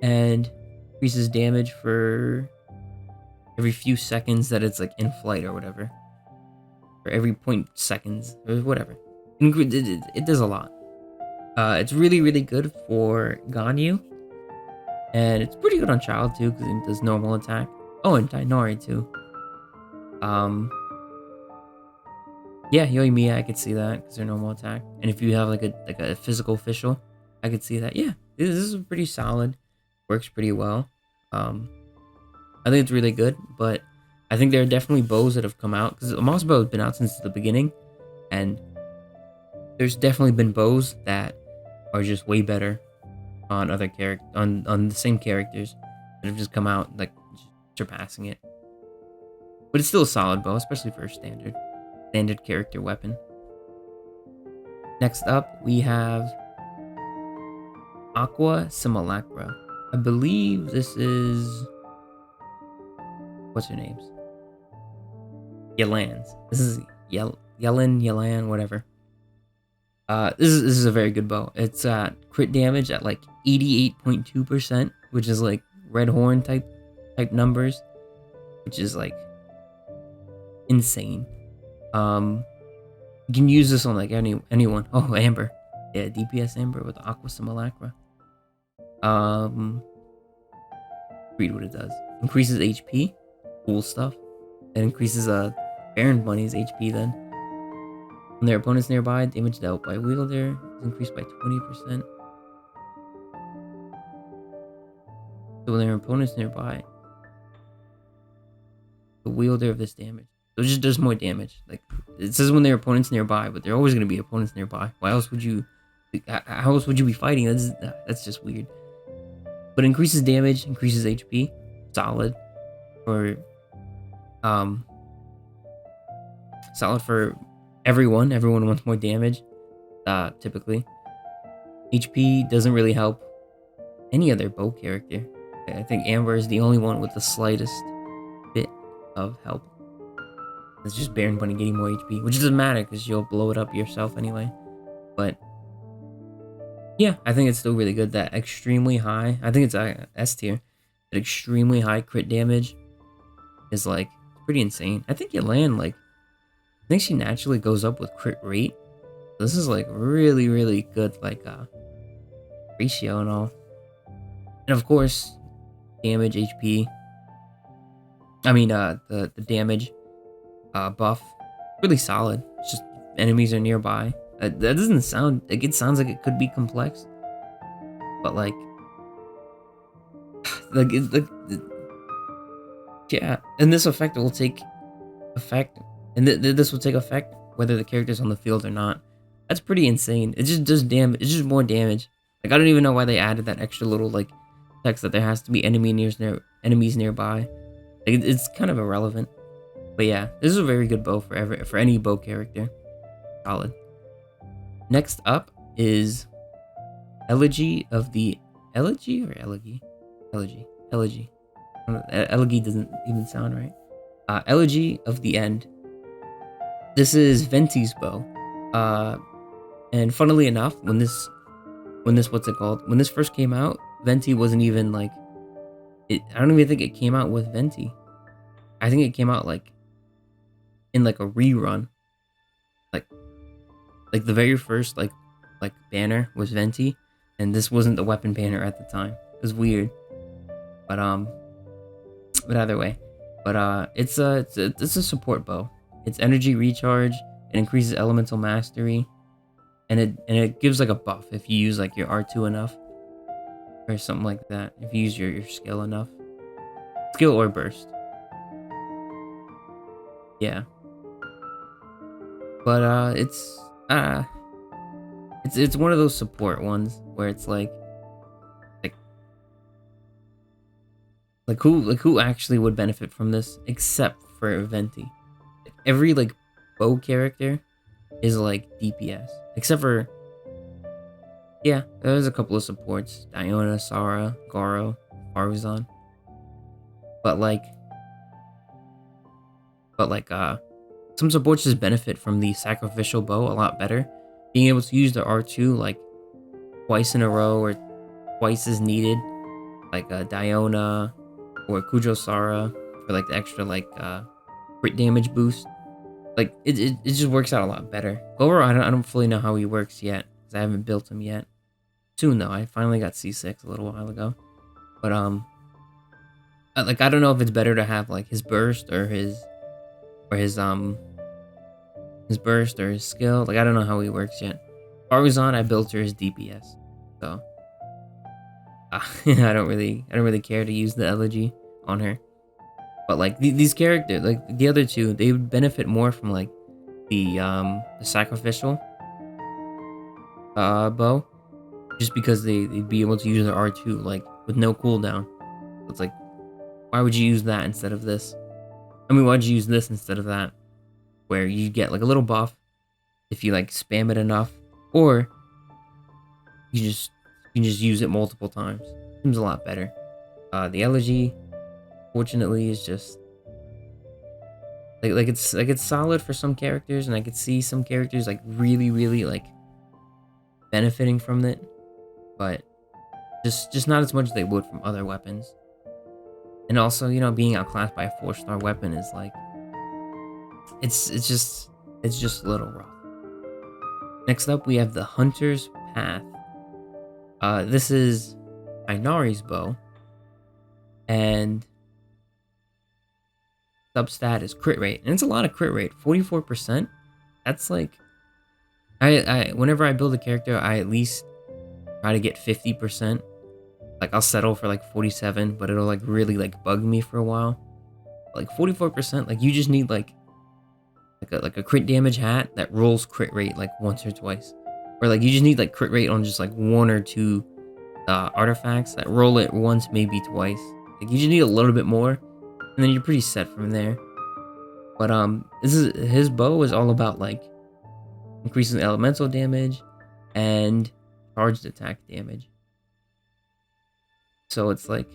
and increases damage for every few seconds that it's like in flight or whatever, or every point seconds or whatever. It does a lot. It's really good for Ganyu, and it's pretty good on Child too because it does normal attack. Oh, and Dainari too. Um, yeah, Yoimiya, I could see that because they're normal attack. And if you have like a physical official, I could see that. Yeah, this is pretty solid. Works pretty well. I think it's really good, but I think there are definitely bows that have come out because the Moss bow has been out since the beginning, and there's definitely been bows that are just way better on other on the same characters that have just come out like surpassing it. But it's still a solid bow, especially for a standard character weapon. Next up, we have Aqua Simulacra. I believe this is what's her name's? Yelan's. This is Yelan, whatever. This is a very good bow. It's crit damage at like 88.2%, which is like Red Horn type numbers, which is like insane. You can use this on like anyone. Oh, Amber. Yeah, DPS Amber with Aqua Simulacra. Read what it does. Increases HP. Cool stuff. It increases Baron Bunny's HP then. When their opponents nearby, damage dealt by wielder is increased by 20%. So when their opponents nearby, the wielder of this damage. So it just does more damage. Like it says when their opponents nearby, but they're always gonna be opponents nearby. Why else would you? How else would you be fighting? That's just weird. But increases damage, increases HP. Solid for solid for everyone. Everyone wants more damage. Typically, HP doesn't really help any other bow character. I think Amber is the only one with the slightest bit of help. It's just Baron Bunny getting more HP, which doesn't matter because you'll blow it up yourself anyway. But yeah, I think it's still really good. That extremely high, I think it's S tier. That extremely high crit damage is like pretty insane. I think Yelan, like, I think she naturally goes up with crit rate. This is like really good, like ratio and all. And of course, damage, HP. I mean, the damage buff, really solid. It's just enemies are nearby. That doesn't sound like it sounds like it could be complex, but like yeah. And this effect will take effect, and this will take effect whether the character's on the field or not. That's pretty insane. It just does damage. It's just more damage. Like I don't even know why they added that extra little like text that there has to be enemies nearby. Like it's kind of irrelevant. But yeah, this is a very good bow for any bow character. Solid. Next up is Elegy of the Elegy or Elegy? Elegy. Elegy doesn't even sound right. Elegy of the End. This is Venti's bow. And funnily enough, when this what's it called? When this first came out, Venti wasn't even like it. I don't even think it came out with Venti. I think it came out like in like a rerun. Like the very first like banner was Venti, and this wasn't the weapon banner at the time. It was weird, but either way, it's a support bow. It's energy recharge. It increases elemental mastery, and it gives like a buff if you use like your R2 enough, or something like that. If you use your skill enough, skill or burst. Yeah. But it's one of those support ones where it's like who actually would benefit from this except for Venti. Every like bow character is like DPS except for there's a couple of supports: Diona, Sara, Garo, Faruzan. But some supports just benefit from the sacrificial bow a lot better. Being able to use the R2 like twice in a row or twice as needed like Diona or Kujosara for like the extra like crit damage boost. Like it just works out a lot better. Overall, I don't fully know how he works yet because I haven't built him yet. Soon though, I finally got C6 a little while ago. But like I don't know if it's better to have like his burst or his burst or his skill. Like I don't know how he works yet. Argazon, I built her as DPS, so I don't really care to use the elegy on her. But like these characters, like the other two, they would benefit more from like the sacrificial bow, just because they'd be able to use their R2 like with no cooldown. It's like, why would you use that instead of this? I mean, why'd you use this instead of that? Where you get like a little buff if you like spam it enough, or you can just use it multiple times. Seems a lot better. The elegy, fortunately, is just it's solid for some characters, and I could see some characters like really like benefiting from it, but just not as much as they would from other weapons. And also, you know, being outclassed by a 4-star weapon is like it's just a little rough. Next up, we have the Hunter's Path. This is Inari's bow, and substat is crit rate, and it's a lot of crit rate, 44%. That's like, I whenever I build a character, I at least try to get 50%. Like I'll settle for like 47, but it'll like really like bug me for a while. Like 44%, like you just need like a crit damage hat that rolls crit rate like once or twice, or like you just need like crit rate on just like 1 or 2 artifacts that roll it once, maybe twice. Like you just need a little bit more, and then you're pretty set from there. But his bow is all about like increasing elemental damage and charged attack damage. So it's like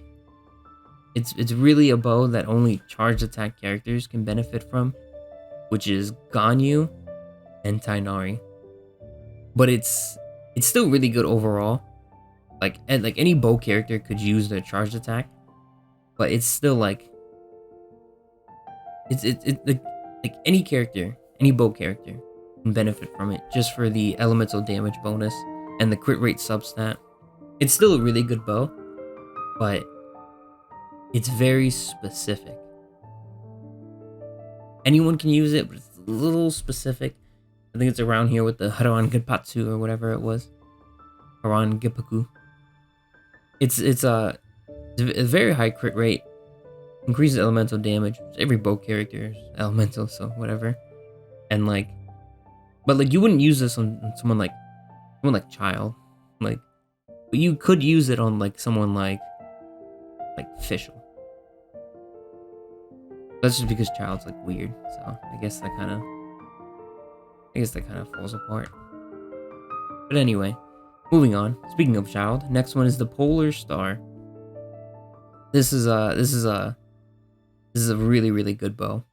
it's really a bow that only charged attack characters can benefit from, which is Ganyu and Tighnari. But it's still really good overall. Like any bow character could use their charged attack, but it's still like it's like any character, any bow character can benefit from it just for the elemental damage bonus and the crit rate substat. It's still a really good bow, but it's very specific. Anyone can use it, but it's a little specific. I think it's around here with the Haran Genpatsu or whatever it was. Haran Genpaku. It's a very high crit rate. Increases elemental damage. Every bow character is elemental, so whatever. And like, but like you wouldn't use this on someone like Child. Like, but you could use it on like someone like Fischl. That's just because Child's like weird, so I guess that kind of falls apart. But anyway, moving on. Speaking of Child, next one is the Polar Star. This is a really good bow.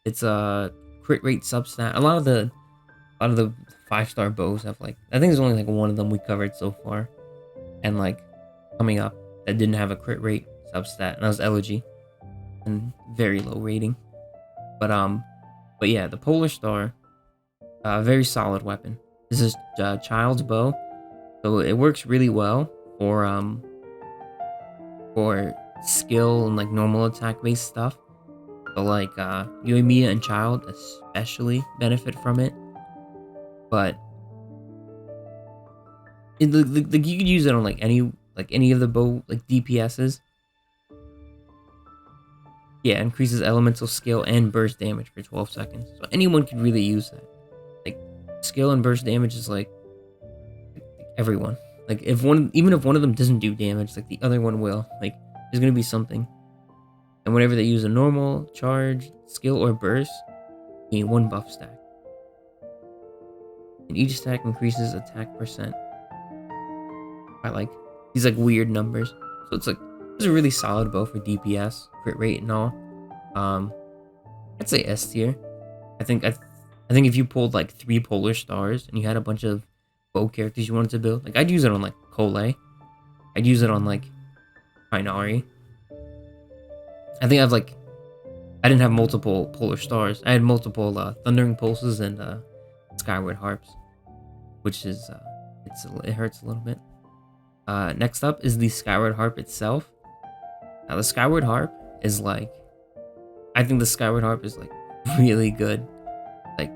It's a crit rate substat. A lot of the 5-star bows have like, I think there's only like one of them we covered so far, and like coming up that didn't have a crit rate substat, and that was Elegy, and very low rating. But yeah, the Polar Star, very solid weapon. This is Child's bow, so it works really well for skill and like normal attack based stuff. So like Yoimiya and Child especially benefit from it. But you could use it on like any of the bow like DPSs. Yeah, increases elemental skill and burst damage for 12 seconds. So anyone could really use that. Like skill and burst damage is like everyone. Like even if one of them doesn't do damage, like the other one will. Like there's gonna be something. And whenever they use a normal, charge, skill, or burst, you need 1 buff stack. And each stack increases attack percent by like these like weird numbers. So it's a really solid bow for DPS, crit rate, and all. I'd say S tier. I think if you pulled like 3 Polar Stars and you had a bunch of bow characters you wanted to build, like I'd use it on like Cole. I'd use it on like Binary. I think I didn't have multiple polar stars. I had multiple thundering pulses and skyward harps, which is it hurts a little bit. Next up is the skyward harp itself. Now the skyward harp is I think the skyward harp is really good. Like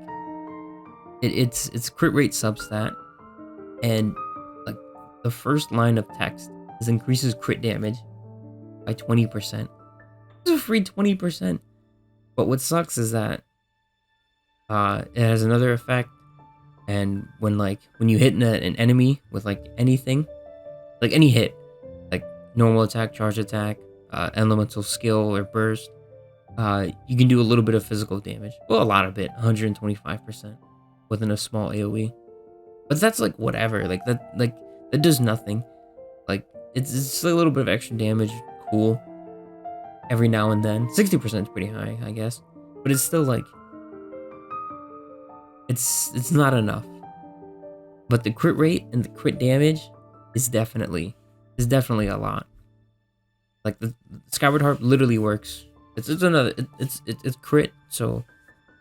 it's crit rate substat, and like the first line of text is increases crit damage by 20%. It's a free 20%. But what sucks is that it has another effect, and when you hit an enemy with anything, any hit, like normal attack, charge attack, elemental skill or burst, you can do a little bit of physical damage. Well, a lot of it, 125% within a small AoE. But that's whatever. That does nothing. It's just a little bit of extra damage. Cool. Every now and then. 60% is pretty high, I guess. But it's still it's not enough. But the crit rate and the crit damage is definitely a lot. The Skyward Harp literally works. It's crit, so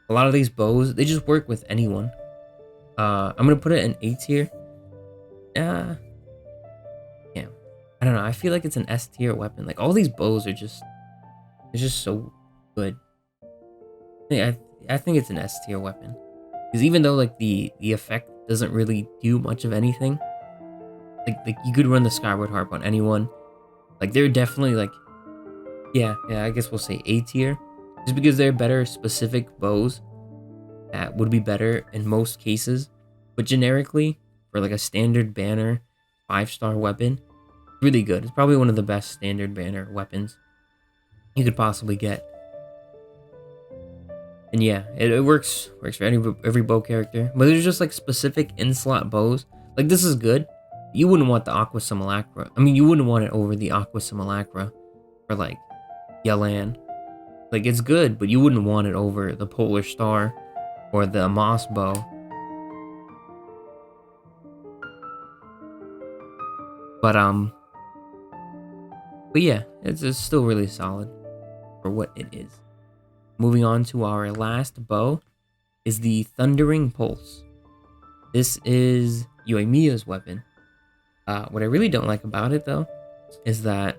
a lot of these bows, they just work with anyone. I'm gonna put it in A tier. Yeah. I don't know. I feel like it's an S tier weapon. All these bows are just so good. I think it's an S tier weapon. Because even though the effect doesn't really do much of anything, you could run the Skyward Harp on anyone. They're definitely yeah, I guess we'll say A tier. Just because they're better specific bows that would be better in most cases. But generically, for a standard banner 5-star weapon, really good. It's probably one of the best standard banner weapons you could possibly get. And yeah, it works for every bow character. But there's just specific in-slot bows. This is good. You wouldn't want the Aqua Simulacra. I mean, you wouldn't want it over the Aqua Simulacra for Yelan. It's good, but you wouldn't want it over the Polar Star or the Moss Bow. But yeah, it's still really solid for what it is. Moving on to our last bow is the Thundering Pulse. This is Yoimiya's weapon. What I really don't like about it though is that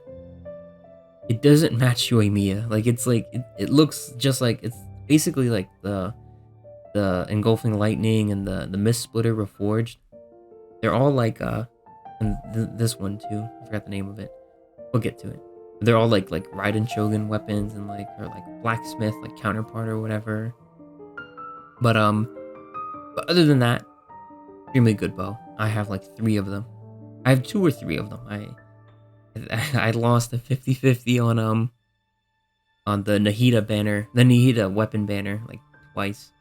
it doesn't match Yoimiya. It looks just it's basically the Engulfing Lightning and the Mist Splitter Reforged. They're all and this one too. I forgot the name of it. We'll get to it. They're all like Raiden Shogun weapons and or blacksmith counterpart or whatever. But other than that, extremely good bow. I have 3 of them. I have 2 or 3 of them. I lost a 50-50 on the Nahida banner, the Nahida weapon banner twice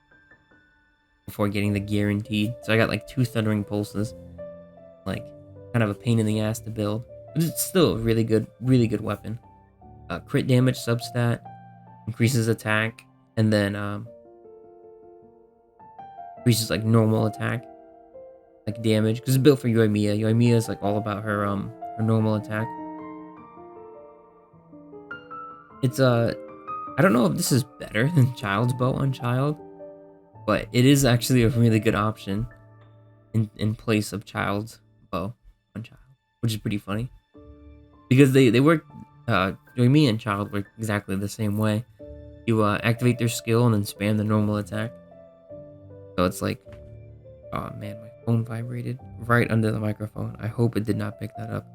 before getting the guaranteed. So I got 2 Thundering Pulses. Kind of a pain in the ass to build. But it's still a really good weapon. Crit damage substat, increases attack, and then increases normal attack, damage. Because it's built for Yoimiya. Yoimiya is all about her normal attack. It's I don't know if this is better than Child's Bow on Child, but it is actually a really good option in place of Child's Bow on Child, which is pretty funny. Because they work, Yoimiya and Child work exactly the same way. You activate their skill and then spam the normal attack. So it's oh man, my phone vibrated right under the microphone. I hope it did not pick that up.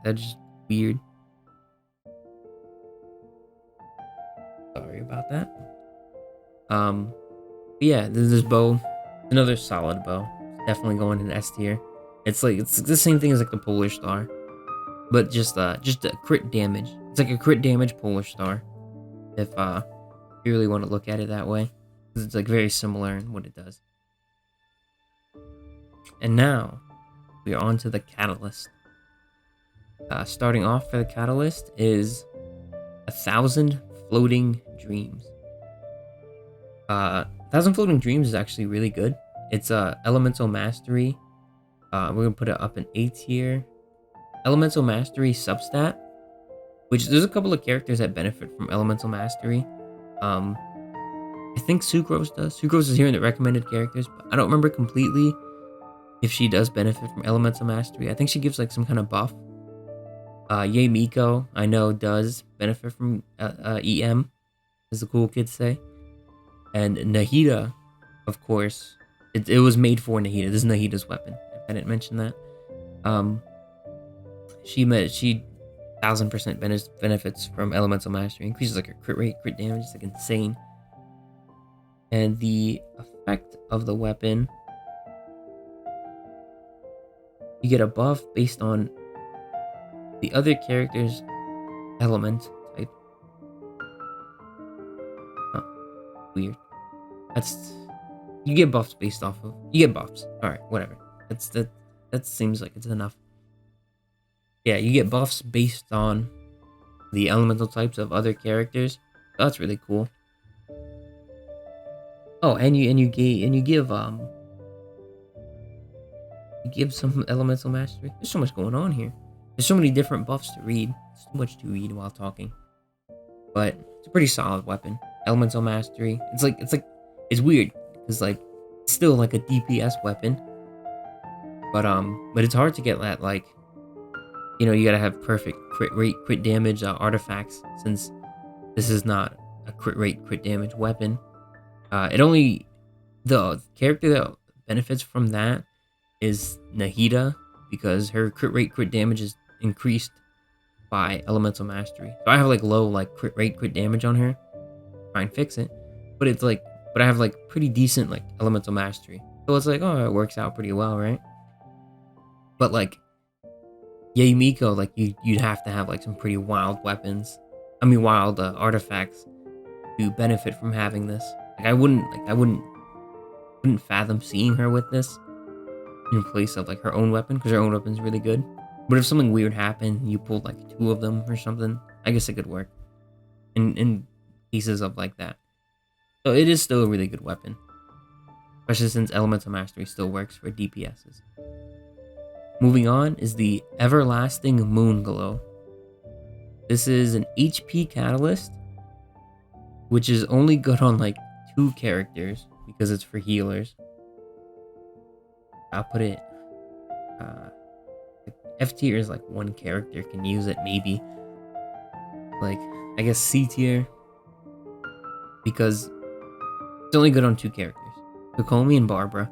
That's just weird. Sorry about that. But yeah, this bow, another solid bow. Definitely going in S tier. It's the same thing as the Polar Star, but just a crit damage. It's a crit damage Polar Star, if you really want to look at it that way. It's very similar in what it does. And now we are on to the Catalyst. Starting off for the Catalyst is 1,000 Floating Dreams. 1,000 Floating Dreams is actually really good. It's Elemental Mastery. We're gonna put it up in A tier. Elemental Mastery substat which there's a couple of characters that benefit from elemental mastery. Um, I think Sucrose does. Sucrose is here in the recommended characters, but I don't remember completely if she does benefit from elemental mastery. I think she gives like some kind of buff. Yay Miko, I know, does benefit from EM, as the cool kids say. And Nahida, of course, it was made for Nahida. This is Nahida's weapon. If I didn't mention that. She 1000% benefits from elemental mastery. Increases like her crit rate, crit damage. It's like insane. And the effect of the weapon, you get a buff based on the other character's element type. Huh. Weird. You get buffs based off of. You get buffs. All right, whatever. That seems like it's enough. Yeah, you get buffs based on the elemental types of other characters. That's really cool. Oh, and you give some elemental mastery. There's so much going on here. There's so many different buffs to read. It's too much to read while talking. But it's a pretty solid weapon. Elemental mastery. It's weird because like it's still like a DPS weapon. But it's hard to get that, like, you gotta have perfect crit rate, crit damage artifacts, since this is not a crit rate, crit damage weapon. The character that benefits from that is Nahida, because her crit rate, crit damage is increased by elemental mastery. So I have like low like crit rate, crit damage on her. Try and fix it, but I have like pretty decent like elemental mastery. So it's like, oh, it works out pretty well, right? But like Yay Miko, like you'd have to have like some pretty wild weapons. I mean, wild artifacts to benefit from having this. Like I wouldn't fathom seeing her with this in place of like her own weapon, because her own weapon's really good. But if something weird happened, you pulled like 2 of them or something, I guess it could work in pieces of like that. So it is still a really good weapon, especially since elemental mastery still works for DPSs. Moving on is the Everlasting Moonglow. This is an HP catalyst, which is only good on like 2 characters because it's for healers. I'll put it F tier is like 1 character can use it, maybe. Like I guess C tier, because it's only good on 2 characters, Kokomi and Barbara.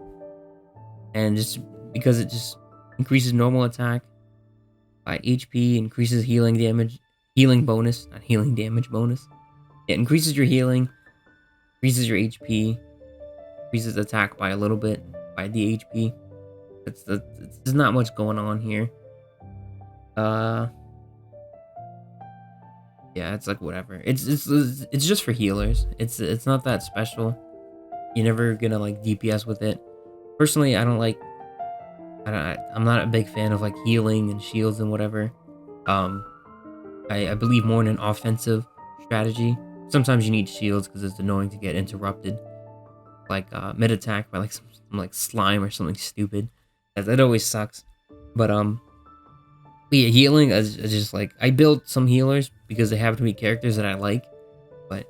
And just because it just increases normal attack by HP, increases healing bonus, not healing damage bonus. It increases your healing, increases your HP, increases attack by a little bit by the HP. There's not much going on here. Yeah, it's like whatever. It's just for healers. It's not that special. You're never gonna like DPS with it. Personally, I'm not a big fan of like healing and shields and whatever. I believe more in an offensive strategy. Sometimes you need shields because it's annoying to get interrupted, like mid attack by like some like slime or something stupid. That always sucks. But yeah, healing is just like, I built some healers because they happen to be characters that I like, but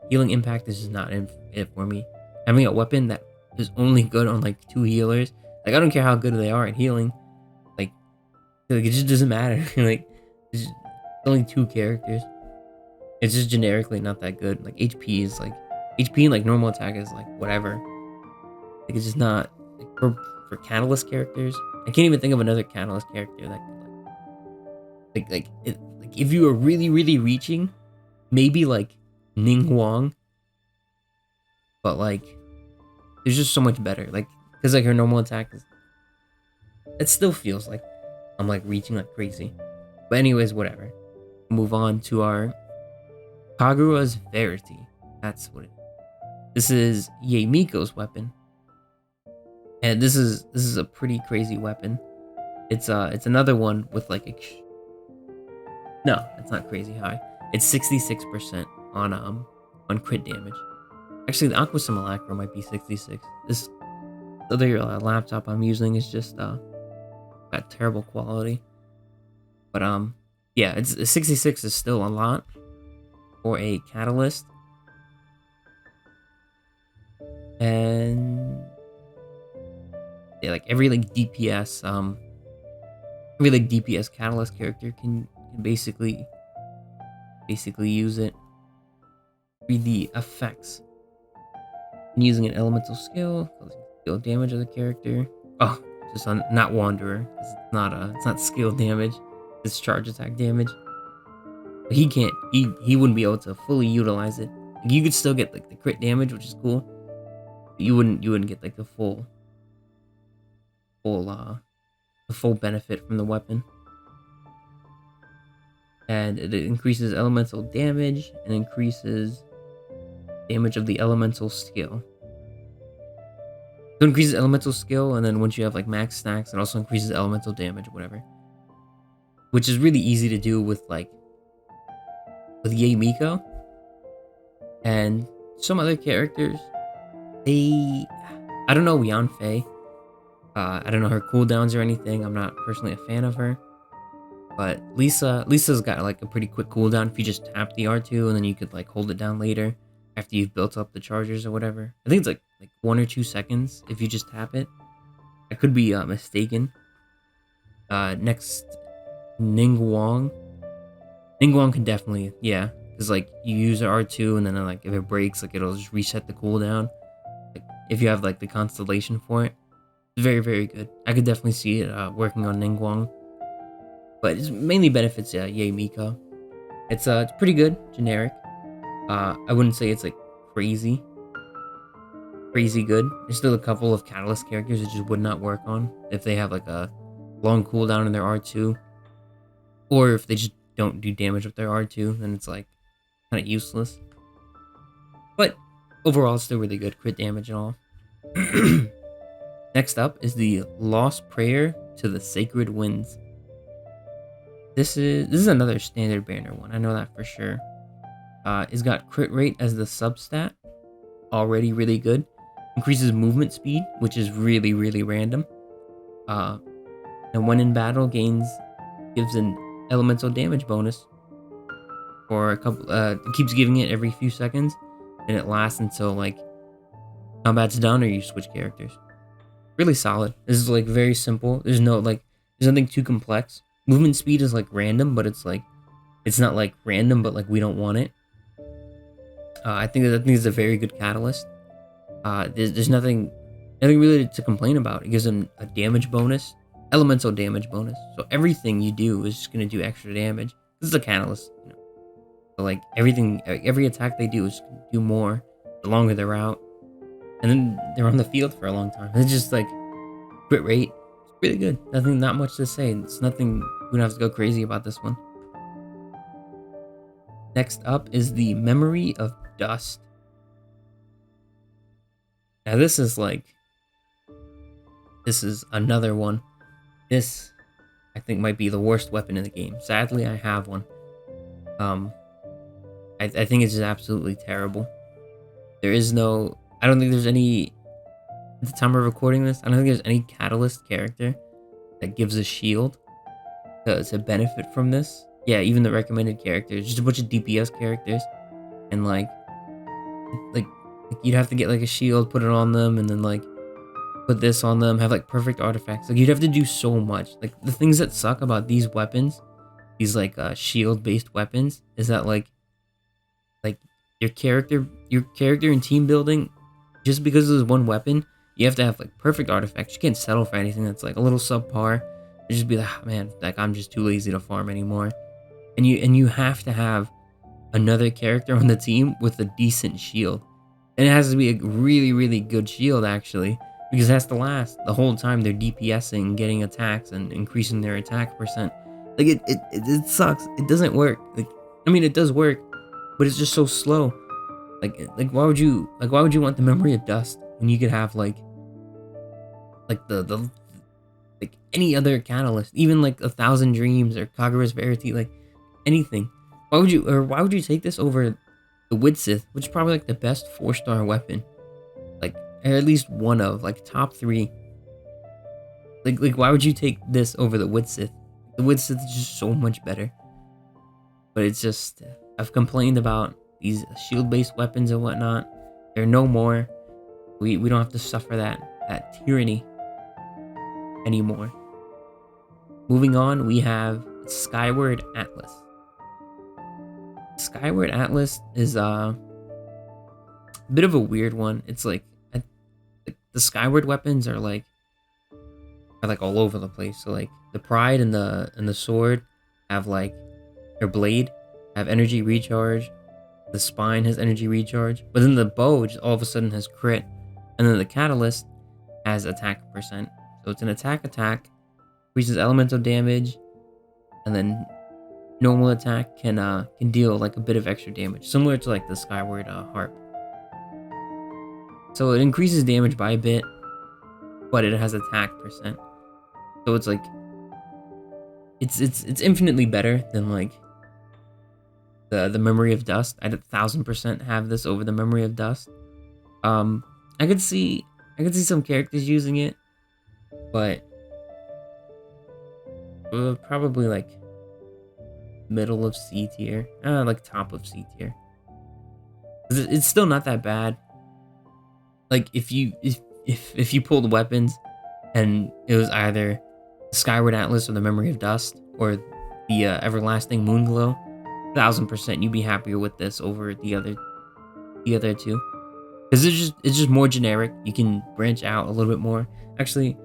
healing impact is just not it for me. Having a weapon that is only good on like 2 healers, like I don't care how good they are at healing, like it just doesn't matter. Like it's only 2 characters. It's just generically not that good. Like HP and like normal attack is like whatever. Like it's just not like, for catalyst characters. I can't even think of another catalyst character that could like if you are really reaching, maybe like Ning Huang, but like there's just so much better, like because like her normal attack is, it still feels like I'm like reaching like crazy. But anyways, whatever. Move on to our Kagura's Verity. That's what it is. This is Yay Miko's weapon. And this is a pretty crazy weapon. It's another one with like no, it's not crazy high. It's 66% on crit damage. Actually, the Aqua Simulacra might be 66. This other laptop I'm using is just got terrible quality. But Yeah, it's 66 is still a lot for a catalyst. And yeah, like every like DPS every like DPS catalyst character can basically use it. Read the effects. And using an elemental skill, causing skill damage of the character. Oh, just on not wanderer. It's not skill damage. It's charge attack damage. But he wouldn't be able to fully utilize it. Like, you could still get like the crit damage, which is cool. But you wouldn't get like the full benefit from the weapon. And it increases elemental damage and increases damage of the elemental skill. So it increases elemental skill, and then once you have like max stacks, it also increases elemental damage or whatever. Which is really easy to do with Yae Miko and some other characters. I don't know Yanfei. I don't know her cooldowns or anything. I'm not personally a fan of her. But Lisa's got like a pretty quick cooldown if you just tap the R2 and then you could like hold it down later after you've built up the chargers or whatever. I think it's like 1 or 2 seconds if you just tap it. I could be mistaken. Next, Ningguang. Ningguang can definitely, yeah, because like you use R2 and then like if it breaks, like it'll just reset the cooldown. Like if you have like the constellation for it, it's very, very good. I could definitely see it working on Ningguang. But it mainly benefits Yae Miko. It's pretty good, generic. I wouldn't say it's like crazy good. There's still a couple of catalyst characters that just would not work on if they have like a long cooldown in their R2, or if they just don't do damage with their R2, then it's like kind of useless. But overall, it's still really good, crit damage and all. Next up is the Lost Prayer to the Sacred Winds. This is another standard banner one. I know that for sure. It's got crit rate as the substat. Already really good. Increases movement speed, which is really, really random. And when in battle, gives an elemental damage bonus for a couple. It keeps giving it every few seconds, and it lasts until like combat's done or you switch characters. Really solid. This is like very simple. There's nothing too complex. Movement speed is like random, but it's not like random, but like we don't want it. I think it's a very good catalyst. There's nothing really to complain about. It gives them a damage bonus, elemental damage bonus. So everything you do is just gonna do extra damage. This is a catalyst, you know. So like every attack they do is gonna do more the longer they're out, and then they're on the field for a long time. It's just like crit rate. It's really good. Not much to say. It's nothing. We don't have to go crazy about this one. Next up is the Memory of Dust. Now this is another one. This, I think, might be the worst weapon in the game. Sadly, I have one. I think it's just absolutely terrible. I don't think there's any, at the time of recording this, I don't think there's any catalyst character that gives a shield to benefit from this. Yeah, even the recommended characters, just a bunch of DPS characters, and like you'd have to get like a shield, put it on them, and then like put this on them, have like perfect artifacts. Like you'd have to do so much. Like the things that suck about these weapons, these like shield based weapons, is that like your character in team building, just because there's one weapon, you have to have like perfect artifacts. You can't settle for anything that's like a little subpar. You just be like, oh, man, like I'm just too lazy to farm anymore. And you have to have another character on the team with a decent shield. And it has to be a really, really good shield, actually, because it has to last the whole time they're DPSing, getting attacks, and increasing their attack percent. Like, it sucks. It doesn't work. Like, I mean, it does work, but it's just so slow. Like why would you want the Memory of Dust when you could have like the like any other catalyst, even like 1,000 Dreams or Kagura's Verity, like anything? Why would you take this over the Widsith, which is probably like the best 4-star weapon, like, or at least one of like top 3? Like why would you take this over the Widsith? The Widsith is just so much better. but it's just I've complained about these shield-based weapons and whatnot. They're no more. We don't have to suffer that tyranny anymore. Moving on, we have Skyward Atlas. Skyward Atlas is a bit of a weird one. It's like the Skyward weapons are like all over the place. So like the Pride and the sword have like their blade have energy recharge. The spine has energy recharge, but then the bow just all of a sudden has crit, and then the catalyst has attack percent. So it's an attack, increases elemental damage, and then normal attack can deal like a bit of extra damage, similar to like the Skyward harp. So it increases damage by a bit, but it has attack percent. So it's like it's infinitely better than like the Memory of Dust. I'd 1000% have this over the Memory of Dust. I could see some characters using it, but probably like middle of C tier, like top of C tier. It's still not that bad. Like if you pulled weapons and it was either the Skyward Atlas or the Memory of Dust or the Everlasting Moonglow, 1000% you'd be happier with this over the other two, because it's just more generic. You can branch out a little bit more. Actually,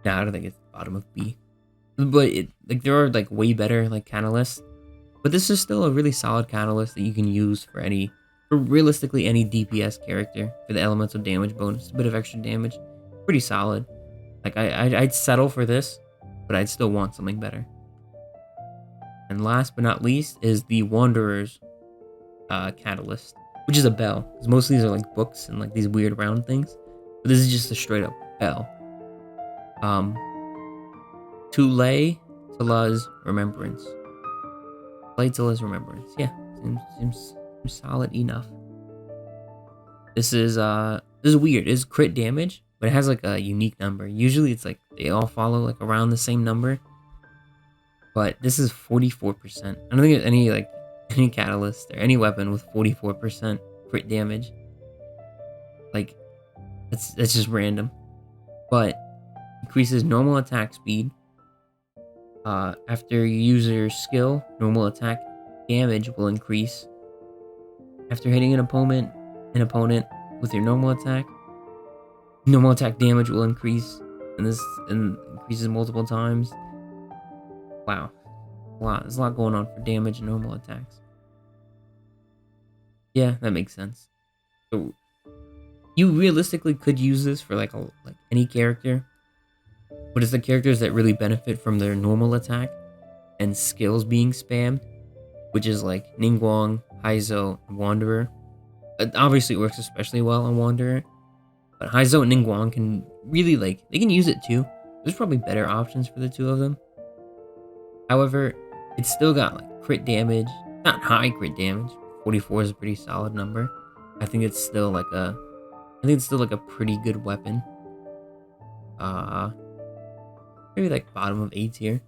I don't think it's bottom of B, but like there are like way better like catalysts, but this is still a really solid catalyst that you can use for realistically any DPS character for the elemental damage bonus, a bit of extra damage, pretty solid. Like I'd settle for this, but I'd still want something better. And last but not least is the Wanderer's catalyst, which is a bell. Because most of these are like books and like these weird round things, but this is just a straight up bell. Tula's Remembrance. Tula's Remembrance. Yeah, seems solid enough. This is weird. It's crit damage, but it has like a unique number. Usually it's like they all follow like around the same number. But this is 44%. I don't think there's any catalyst or any weapon with 44% crit damage. Like that's just random. But increases normal attack speed. After you use your skill, normal attack damage will increase. After hitting an opponent with your normal attack damage will increase, and this increases multiple times. Wow, there's a lot going on for damage and normal attacks. Yeah, that makes sense. So you realistically could use this for like any character, but it's the characters that really benefit from their normal attack and skills being spammed, which is like Ningguang, Haizo, and Wanderer. It obviously works especially well on Wanderer, but Haizo and Ningguang can really they can use it too. There's probably better options for the two of them. However, it's still got like crit damage, not high crit damage. 44 is a pretty solid number. I think it's still like a pretty good weapon. Maybe like bottom of A tier.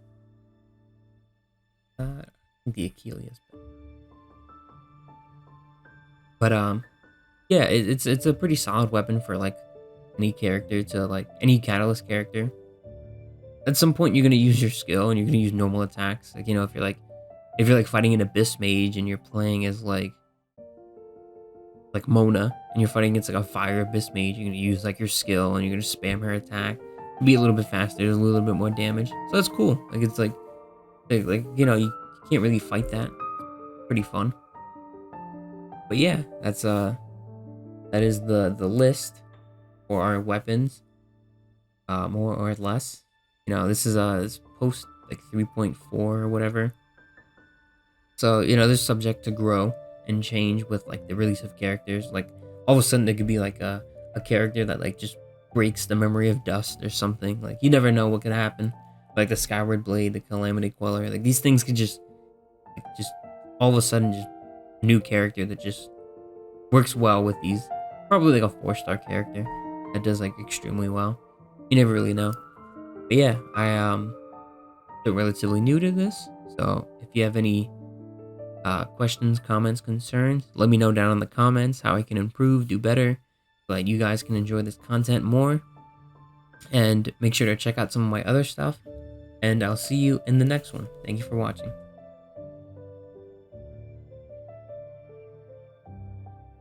I think the Achilles. But yeah, it's a pretty solid weapon for like any character to like any catalyst character. At some point, you're gonna use your skill and you're gonna use normal attacks. Like, you know, if you're like fighting an Abyss Mage and you're playing as like Mona and you're fighting against like a Fire Abyss Mage, you're gonna use like your skill and you're gonna spam her attack. Be a little bit faster, there's a little bit more damage. So that's cool. Like it's like you know, you can't really fight that. Pretty fun. But yeah, that is the list for our weapons. More or less. You know, this is this post like 3.4 or whatever. So, you know, they're subject to grow and change with like the release of characters. Like all of a sudden there could be like a character that like just breaks the Memory of Dust or something. Like you never know what could happen. Like the Skyward Blade, the Calamity Queller, like these things could just all of a sudden just a new character that just works well with these. Probably like a 4-star character that does like extremely well. You never really know. But yeah, I am still relatively new to this, so if you have any questions, comments, concerns, let me know down in the comments how I can improve, do better, so that you guys can enjoy this content more. And make sure to check out some of my other stuff. And I'll see you in the next one. Thank you for watching.